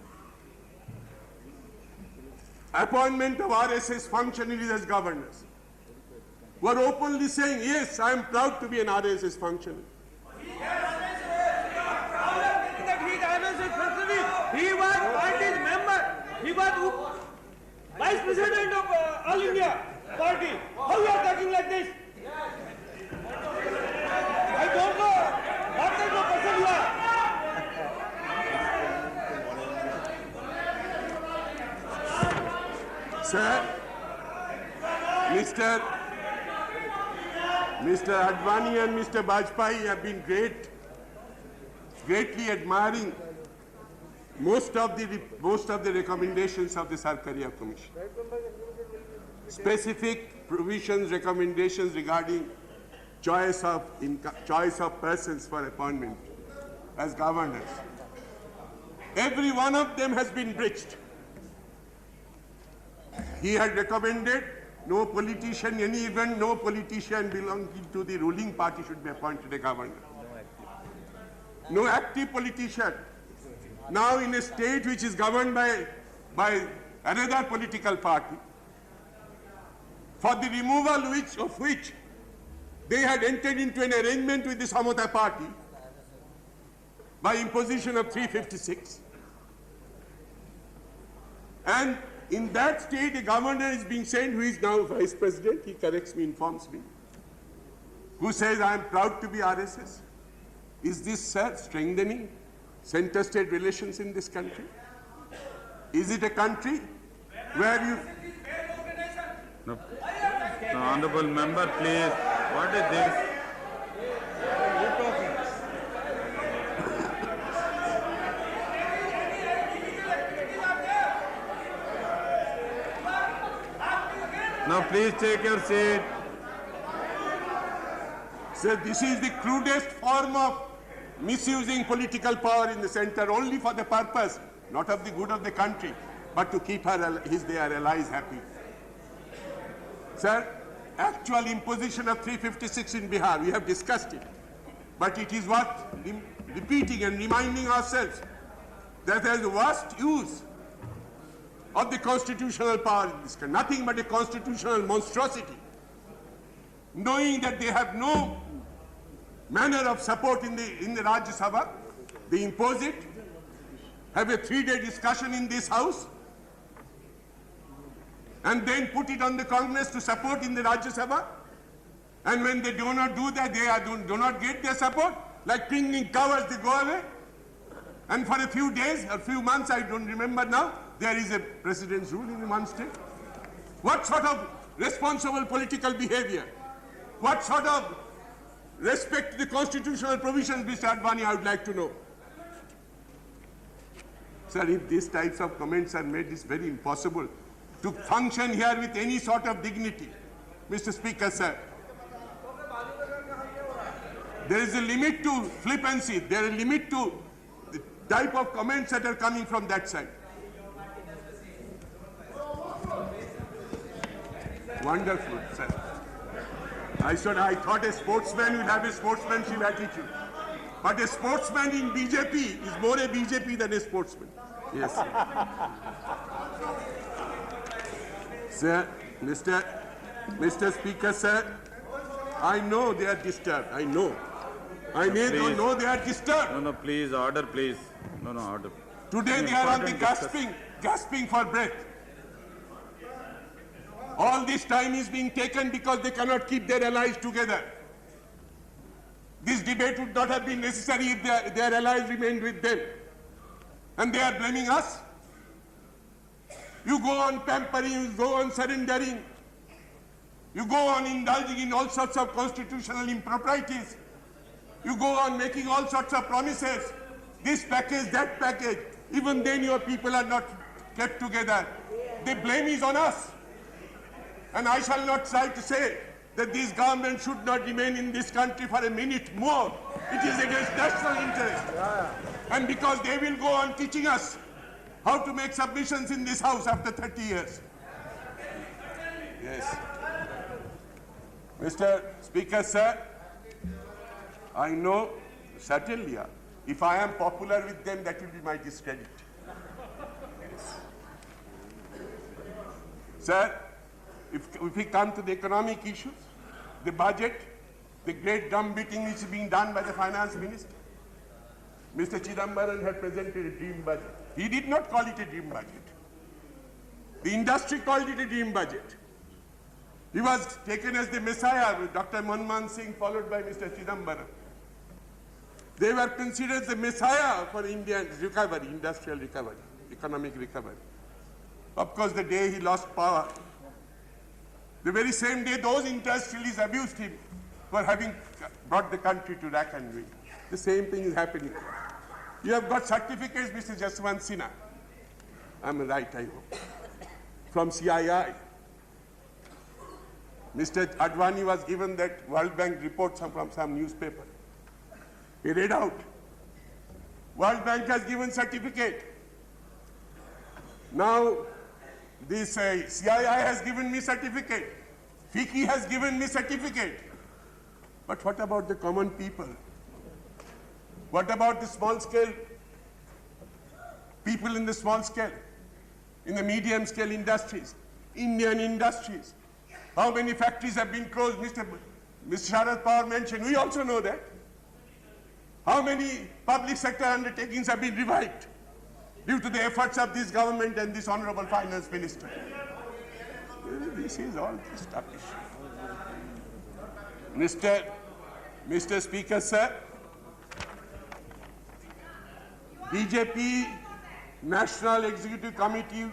Appointment of RSS functionaries as governors who are openly saying, yes, I am proud to be an RSS functionary. He was party's member. He was vice president of All India Party. How you are talking like this? I don't know what kind of person you are. Sir, Mr. Advani and Mr. Bajpayee have been greatly admiring most of the recommendations of the Sarkaria Commission. Specific provisions, recommendations regarding choice of persons for appointment as governors. Every one of them has been breached. He had recommended no politician, no politician belonging to the ruling party should be appointed a governor. No active politician. Now in a state which is governed by another political party, for the removal of which they had entered into an arrangement with the Somnath party by imposition of 356. And in that state, a governor is being sent who is now vice president, he corrects me, informs me, who says, I am proud to be RSS. Is this, sir, strengthening center-state relations in this country? Is it a country where you... No, honorable member, please. What is this? Now please take your seat. Sir, this is the crudest form of misusing political power in the center only for the purpose, not of the good of the country, but to keep their allies happy. Sir, actual imposition of 356 in Bihar, we have discussed it, but it is worth repeating and reminding ourselves that there is the worst use of the constitutional power in this country, nothing but a constitutional monstrosity. Knowing that they have no manner of support in the Rajya Sabha, they impose it, have a 3-day discussion in this house, and then put it on the Congress to support in the Rajya Sabha. And when they do not do that, they do not get their support, like clinging cowards, they go away. And for a few days or few months, I don't remember now, there is a president's rule in one state. What sort of responsible political behavior? What sort of respect to the constitutional provisions, Mr. Advani, I would like to know. Sir, if these types of comments are made, it's very impossible to function here with any sort of dignity. Mr. Speaker, sir, there is a limit to flippancy. There is a limit to the type of comments that are coming from that side. Wonderful, sir. I thought a sportsman will have a sportsmanship attitude. But a sportsman in BJP is more a BJP than a sportsman. Yes, sir. Sir, Mr. Speaker, sir, I know they are disturbed. I know. I may not know they are disturbed. No, please, order, please. No, order. Today they are on the gasping for breath. All this time is being taken because they cannot keep their allies together. This debate would not have been necessary if their allies remained with them. And they are blaming us. You go on pampering, you go on surrendering, you go on indulging in all sorts of constitutional improprieties. You go on making all sorts of promises, this package, that package. Even then your people are not kept together. The blame is on us. And I shall not try to say that this government should not remain in this country for a minute more. It is against national interest. And because they will go on teaching us how to make submissions in this house after 30 years. Yes. Mr. Speaker, sir, I know certainly if I am popular with them, that will be my discredit. Yes. Sir, if we come to the economic issues, the budget, the great drum beating which is being done by the finance minister, Mr. Chidambaran had presented a dream budget. He did not call it a dream budget. The industry called it a dream budget. He was taken as the messiah with Dr. Manmohan Singh followed by Mr. Chidambaran. They were considered the messiah for Indian recovery, industrial recovery, economic recovery. Of course, the day he lost power, the very same day those industrialists abused him for having brought the country to rack and ruin. The same thing is happening. You have got certificates, Mr. Jaswant Sinha. I'm right, I hope. From CII. Mr. Advani was given that World Bank report from some newspaper. He read out. World Bank has given certificate. Now, this CII has given me certificate. FICCI has given me certificate. But what about the common people? What about the small scale people in the small scale, in the medium scale industries, Indian industries? How many factories have been closed? Mr. Sharad Pawar mentioned, we also know that. How many public sector undertakings have been revived due to the efforts of this government and this honorable finance minister? This is all established. Mr. Speaker, sir, BJP National Executive Committee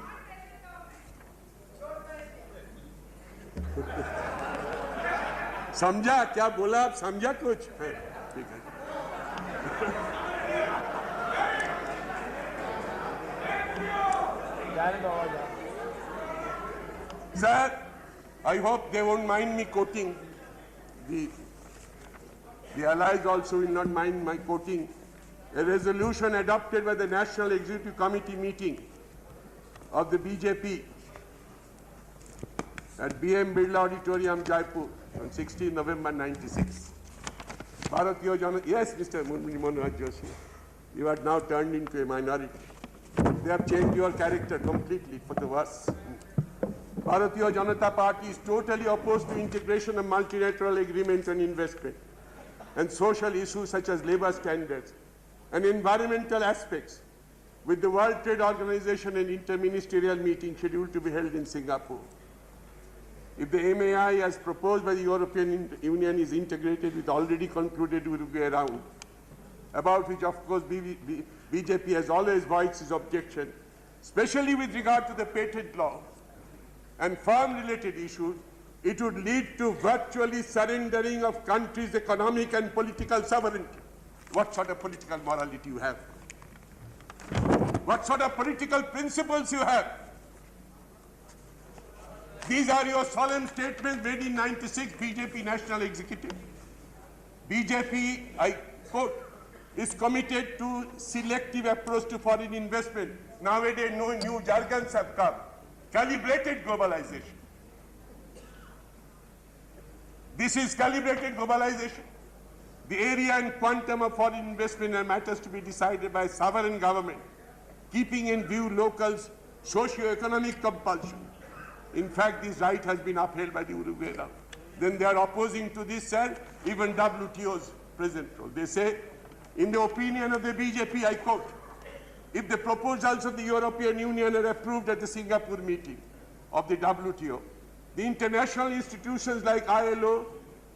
समझा क्या बोला आप समझा कुछ ठीक है Sir, I hope they won't mind me quoting the allies also will not mind my quoting a resolution adopted by the National Executive Committee meeting of the BJP at BM Birla Auditorium, Jaipur, on 16 November 96. Bharatiya Janata, yes, Mr. Manoj Joshi, you are now turned into a minority. They have changed your character completely for the worse. Bharatiya Janata Party is totally opposed to integration of multilateral agreements and investment and social issues such as labor standards and environmental aspects with the World Trade Organization and interministerial meeting scheduled to be held in Singapore. If the MAI as proposed by the European Union is integrated with already concluded Uruguay round, about which of course BJP has always voiced its objection, especially with regard to the patent law and farm-related issues, it would lead to virtually surrendering of countries' economic and political sovereignty. What sort of political morality you have? What sort of political principles you have? These are your solemn statements made in 96 BJP National Executive. BJP, I quote, is committed to selective approach to foreign investment. Nowadays, no new jargons have come. Calibrated globalization. This is calibrated globalization. The area and quantum of foreign investment are matters to be decided by sovereign government, keeping in view locals' socio-economic compulsion. In fact, this right has been upheld by the Uruguay round. Then they are opposing to this, sir, even WTO's present role. They say, in the opinion of the BJP, I quote, if the proposals of the European Union are approved at the Singapore meeting of the WTO, the international institutions like ILO,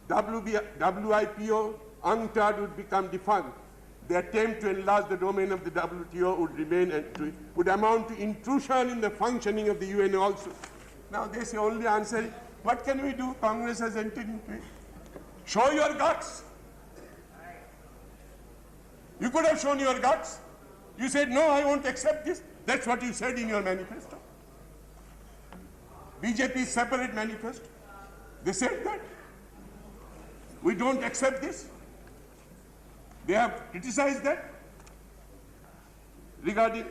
WIPO, UNCTAD would become defunct. The attempt to enlarge the domain of the WTO would remain and would amount to intrusion in the functioning of the UN also. Now they say only answer, what can we do? Congress has entered into it. Show your guts. You could have shown your guts. You said, no, I won't accept this. That's what you said in your manifesto. BJP's separate manifesto. They said that. We don't accept this. They have criticized that regarding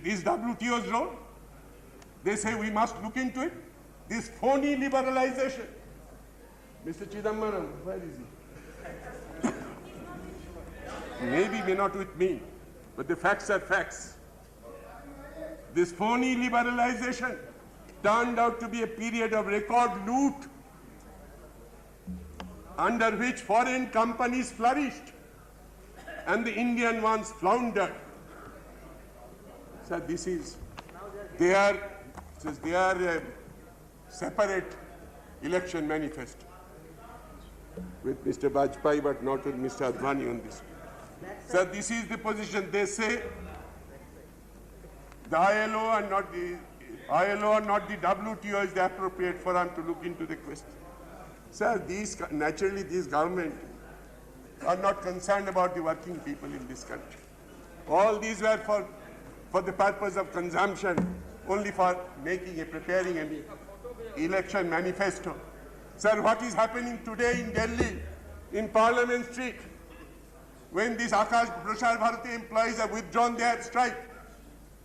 this WTO's role. They say we must look into it. This phony liberalization. Mr. Chidambaram, where is he? Maybe may not with me, but the facts are facts. This phony liberalization turned out to be a period of record loot under which foreign companies flourished and the Indian ones floundered. So this is their separate election manifesto with Mr. Vajpayee but not with Mr. Advani on this. So this is the position. They say The ILO and not the WTO is the appropriate forum to look into the question. Sir, naturally these government are not concerned about the working people in this country. All these were for the purpose of consumption, only for preparing an election manifesto. Sir, what is happening today in Delhi, in Parliament Street, when these Akash Prasar Bharati employees have withdrawn their strike,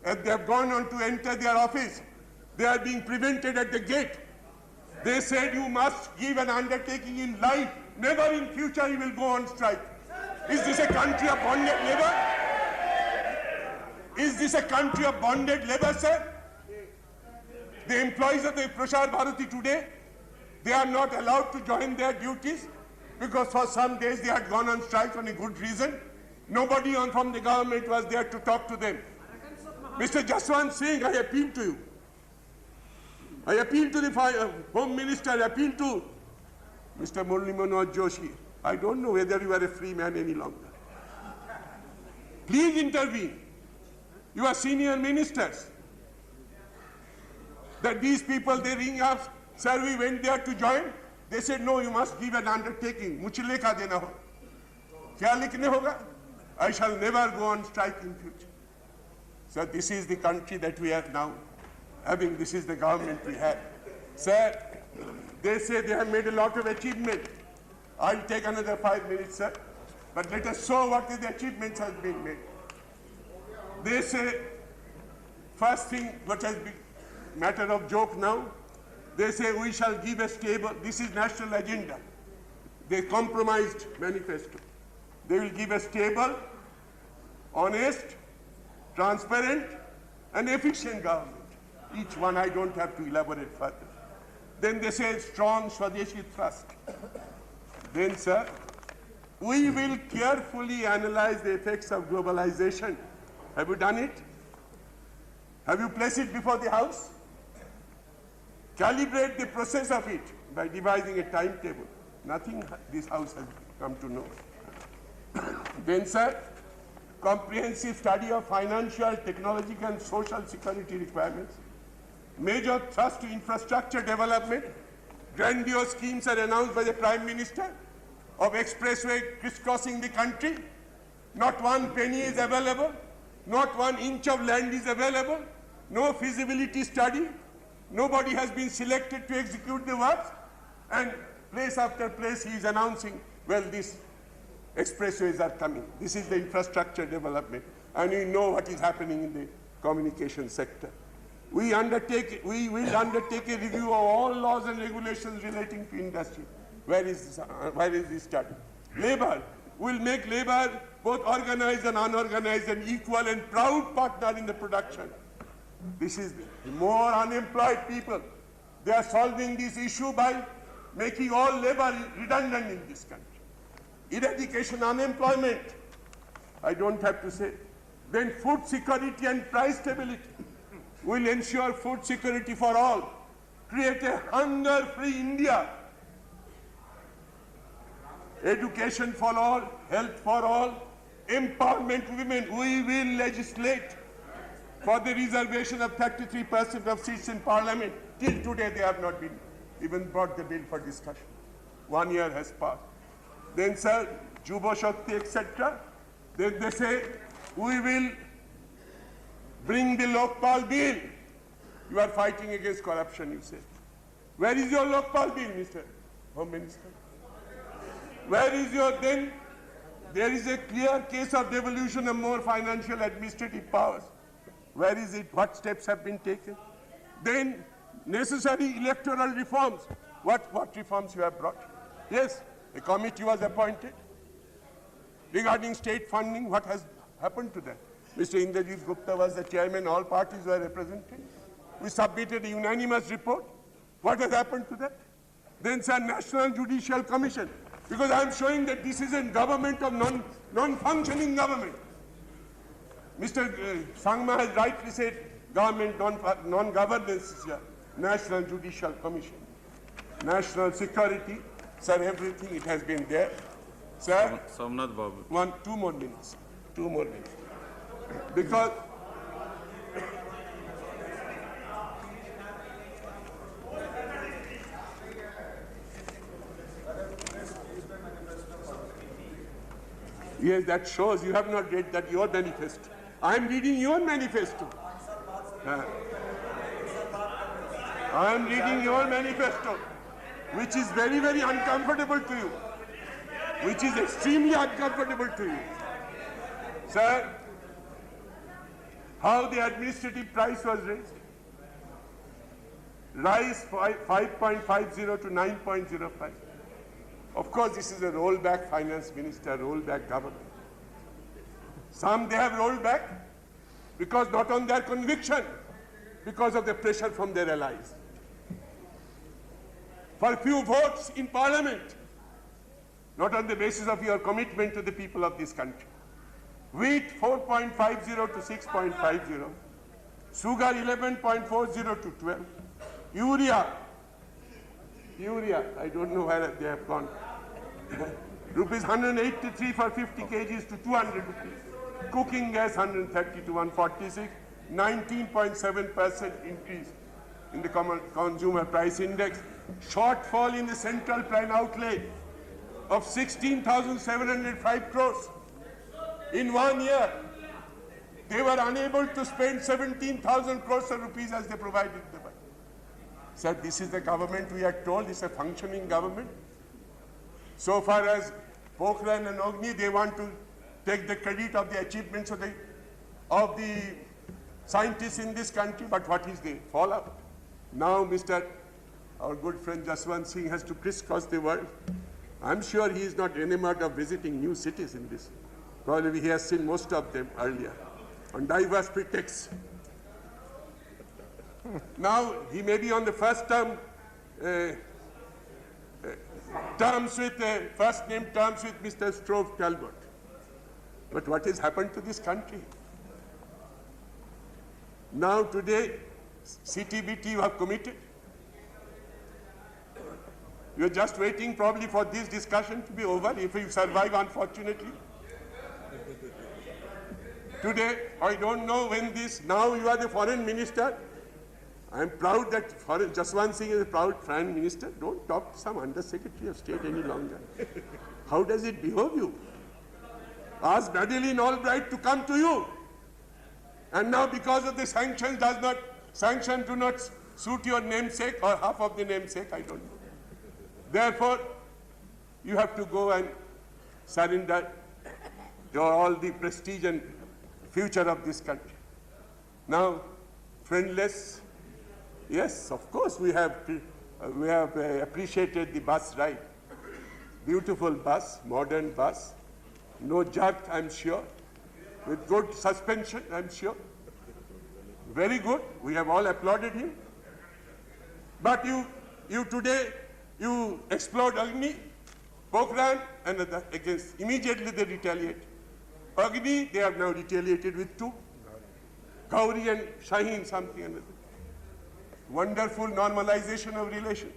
and they have gone on to enter their office, they are being prevented at the gate. They said you must give an undertaking in life, never in future you will go on strike. Is this a country of bonded labor? Is this a country of bonded labor, sir? The employees of the Prasar Bharati today, they are not allowed to join their duties because for some days they had gone on strike on a good reason. Nobody from the government was there to talk to them. Mr. Jaswant Singh, I appeal to you. I appeal to the Home Minister, I appeal to Mr. Murli Manohar Joshi. I don't know whether you are a free man any longer. Please intervene. You are senior ministers. That these people, they ring us, sir, we went there to join. They said, no, you must give an undertaking. Mujhe lekha dena ho. Kya likhne hoga? I shall never go on strike in future. Sir, this is the country that we have now. This is the government we have. Sir, they say they have made a lot of achievement. I'll take another 5 minutes, sir. But let us show what is the achievements has been made. They say, first thing, what has been matter of joke now, they say we shall give a stable, this is national agenda. They compromised manifesto. They will give a stable, honest, transparent, and efficient government. Each one I don't have to elaborate further. Then they say strong Swadeshi thrust. Then, sir, we will carefully analyze the effects of globalization. Have you done it? Have you placed it before the House? Calibrate the process of it by devising a timetable. Nothing this House has come to know. Then, sir, comprehensive study of financial, technological, and social security requirements. Major thrust to infrastructure development. Grandiose schemes are announced by the Prime Minister of expressway crisscrossing the country. Not one penny is available. Not 1 inch of land is available. No feasibility study. Nobody has been selected to execute the works. And place after place he is announcing, well, these expressways are coming. This is the infrastructure development. And we know what is happening in the communication sector. We will undertake a review of all laws and regulations relating to industry. Where is this study? Labor. We'll make labor both organized and unorganized an equal and proud partner in the production. This is the more unemployed people. They are solving this issue by making all labor redundant in this country. Eradication unemployment, I don't have to say. Then food security and price stability. We'll ensure food security for all. Create a hunger-free India. Education for all, health for all, empowerment of women. We will legislate for the reservation of 33% of seats in Parliament. Till today they have not been even brought the bill for discussion. 1 year has passed. Then, sir, Juba Shakti, etc. Then they say, we will bring the Lokpal bill. You are fighting against corruption, you say. Where is your Lokpal bill, Mr. Home Minister? Where is your, then there is a clear case of devolution of more financial administrative powers. Where is it? What steps have been taken? Then necessary electoral reforms. What reforms you have brought? Yes, a committee was appointed. Regarding state funding, what has happened to that? Mr. Indrajit Gupta was the chairman, all parties were represented. We submitted a unanimous report. What has happened to that? Then, sir, National Judicial Commission. Because I am showing that this is a government of non-functioning government. Mr. Sangma has rightly said government non-governance is here. National Judicial Commission. National security, sir, everything, it has been there. Sir, Somnath Babu. 2 more minutes. 2 more minutes. Because Yes, that shows you have not read that your manifesto. I am reading your manifesto. I am reading your manifesto, which is very, very uncomfortable to you, which is extremely uncomfortable to you. Sir, how the administrative price was raised? Rise 5.50 to 9.05. Of course, this is a rollback finance minister, rollback government. Some they have rolled back because not on their conviction, because of the pressure from their allies. For few votes in parliament, not on the basis of your commitment to the people of this country. Wheat 4.50 to 6.50, sugar 11.40 to 12, urea, I don't know where they have gone. Rupees 183 for 50 kgs to 200 rupees. Cooking gas 130 to 146, 19.7% increase in the consumer price index. Shortfall in the central plan outlay of 16,705 crores. In 1 year, they were unable to spend 17,000 crores of rupees as they provided the budget. Sir, this is the government we are told is a functioning government. So far as Pokhran and Agni, they want to take the credit of the achievements of the scientists in this country, but what is the fallout? Now our good friend Jaswant Singh has to crisscross the world. I'm sure he is not enamored of visiting new cities in this. Probably he has seen most of them earlier on diverse pretexts. Now he may be on the first term first name terms with Mr. Strove Talbot. But what has happened to this country? Now today, CTBT you have committed. You are just waiting probably for this discussion to be over, if you survive, unfortunately. Today, I don't know when now you are the foreign minister. I am proud that Jaswant Singh is a proud foreign minister. Don't talk to some undersecretary of state any longer. How does it behove you? Ask Madeleine Albright to come to you. And now because of the sanctions do not suit your namesake or half of the namesake, I don't know. Therefore, you have to go and surrender all the prestige and future of this country. Now, friendless, yes, of course we have appreciated the bus ride. Beautiful bus, modern bus, no jerk, I'm sure, with good suspension, I'm sure. Very good, we have all applauded him. But you today, you explode Agni, Pokhran, and against, immediately they retaliate. Agni, they have now retaliated with 2. Gauri and Shaheen, something another. Wonderful normalization of relations.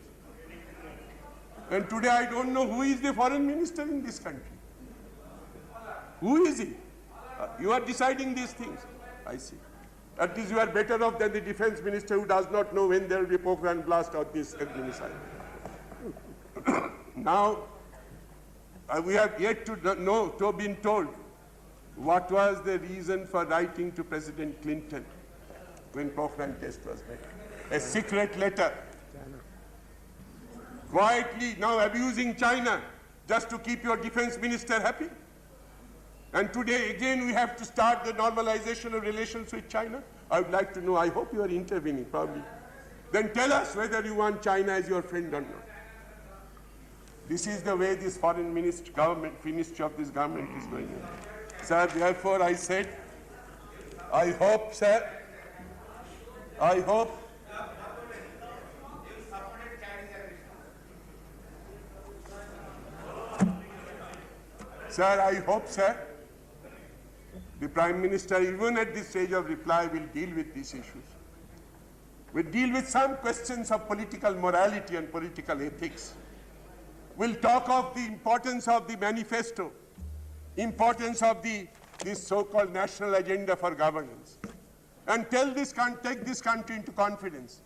And today I don't know who is the foreign minister in this country. Who is he? You are deciding these things. I see. At least you are better off than the defense minister who does not know when there will be Pokhran blast or this Agni missile. Now, we have yet to have been told what was the reason for writing to President Clinton when Pokhran test was made. A secret letter. Quietly now abusing China just to keep your defense minister happy. And today again we have to start the normalization of relations with China. I would like to know, I hope you are intervening probably. Then tell us whether you want China as your friend or not. This is the way this foreign ministry of this government is going on. Sir, therefore I said, I hope, sir, I hope sir, the Prime Minister, even at this stage of reply, will deal with these issues. Will deal with some questions of political morality and political ethics. Will talk of the importance of the manifesto, importance of this so-called national agenda for governance, and take this country into confidence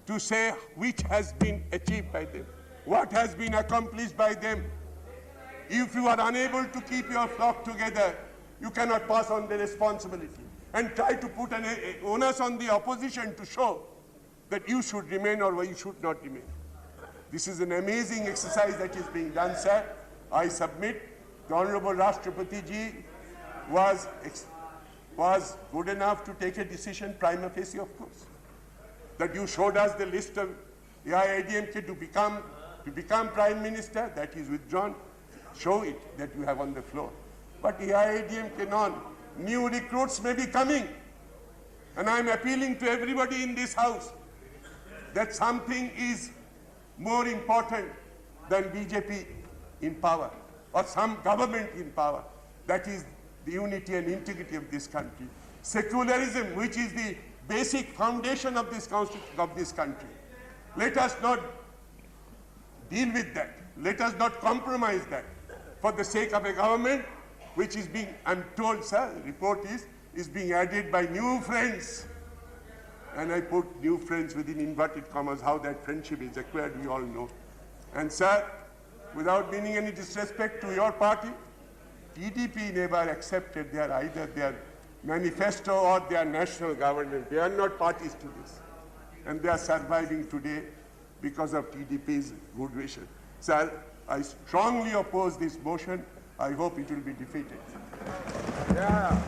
to say which has been achieved by them, what has been accomplished by them, If you are unable to keep your flock together, you cannot pass on the responsibility and try to put an onus on the opposition to show that you should remain or you should not remain. This is an amazing exercise that is being done, sir. I submit the Honorable Rashtrapati Ji was good enough to take a decision, prima facie, of course. That you showed us the list of AIADMK to become Prime Minister, that is withdrawn. Show it that you have on the floor. But AIADMK non, new recruits may be coming. And I'm appealing to everybody in this house that something is more important than BJP in power or some government in power. That is the unity and integrity of this country. Secularism, which is the basic foundation of this country. Let us not deal with that. Let us not compromise that for the sake of a government which is being, I'm told, sir, the report is being added by new friends. And I put new friends within inverted commas. How that friendship is acquired, we all know. And sir, without meaning any disrespect to your party, TDP never accepted either their manifesto or their national government. They are not parties to this. And they are surviving today because of TDP's good wishes. Sir, I strongly oppose this motion. I hope it will be defeated. Yeah.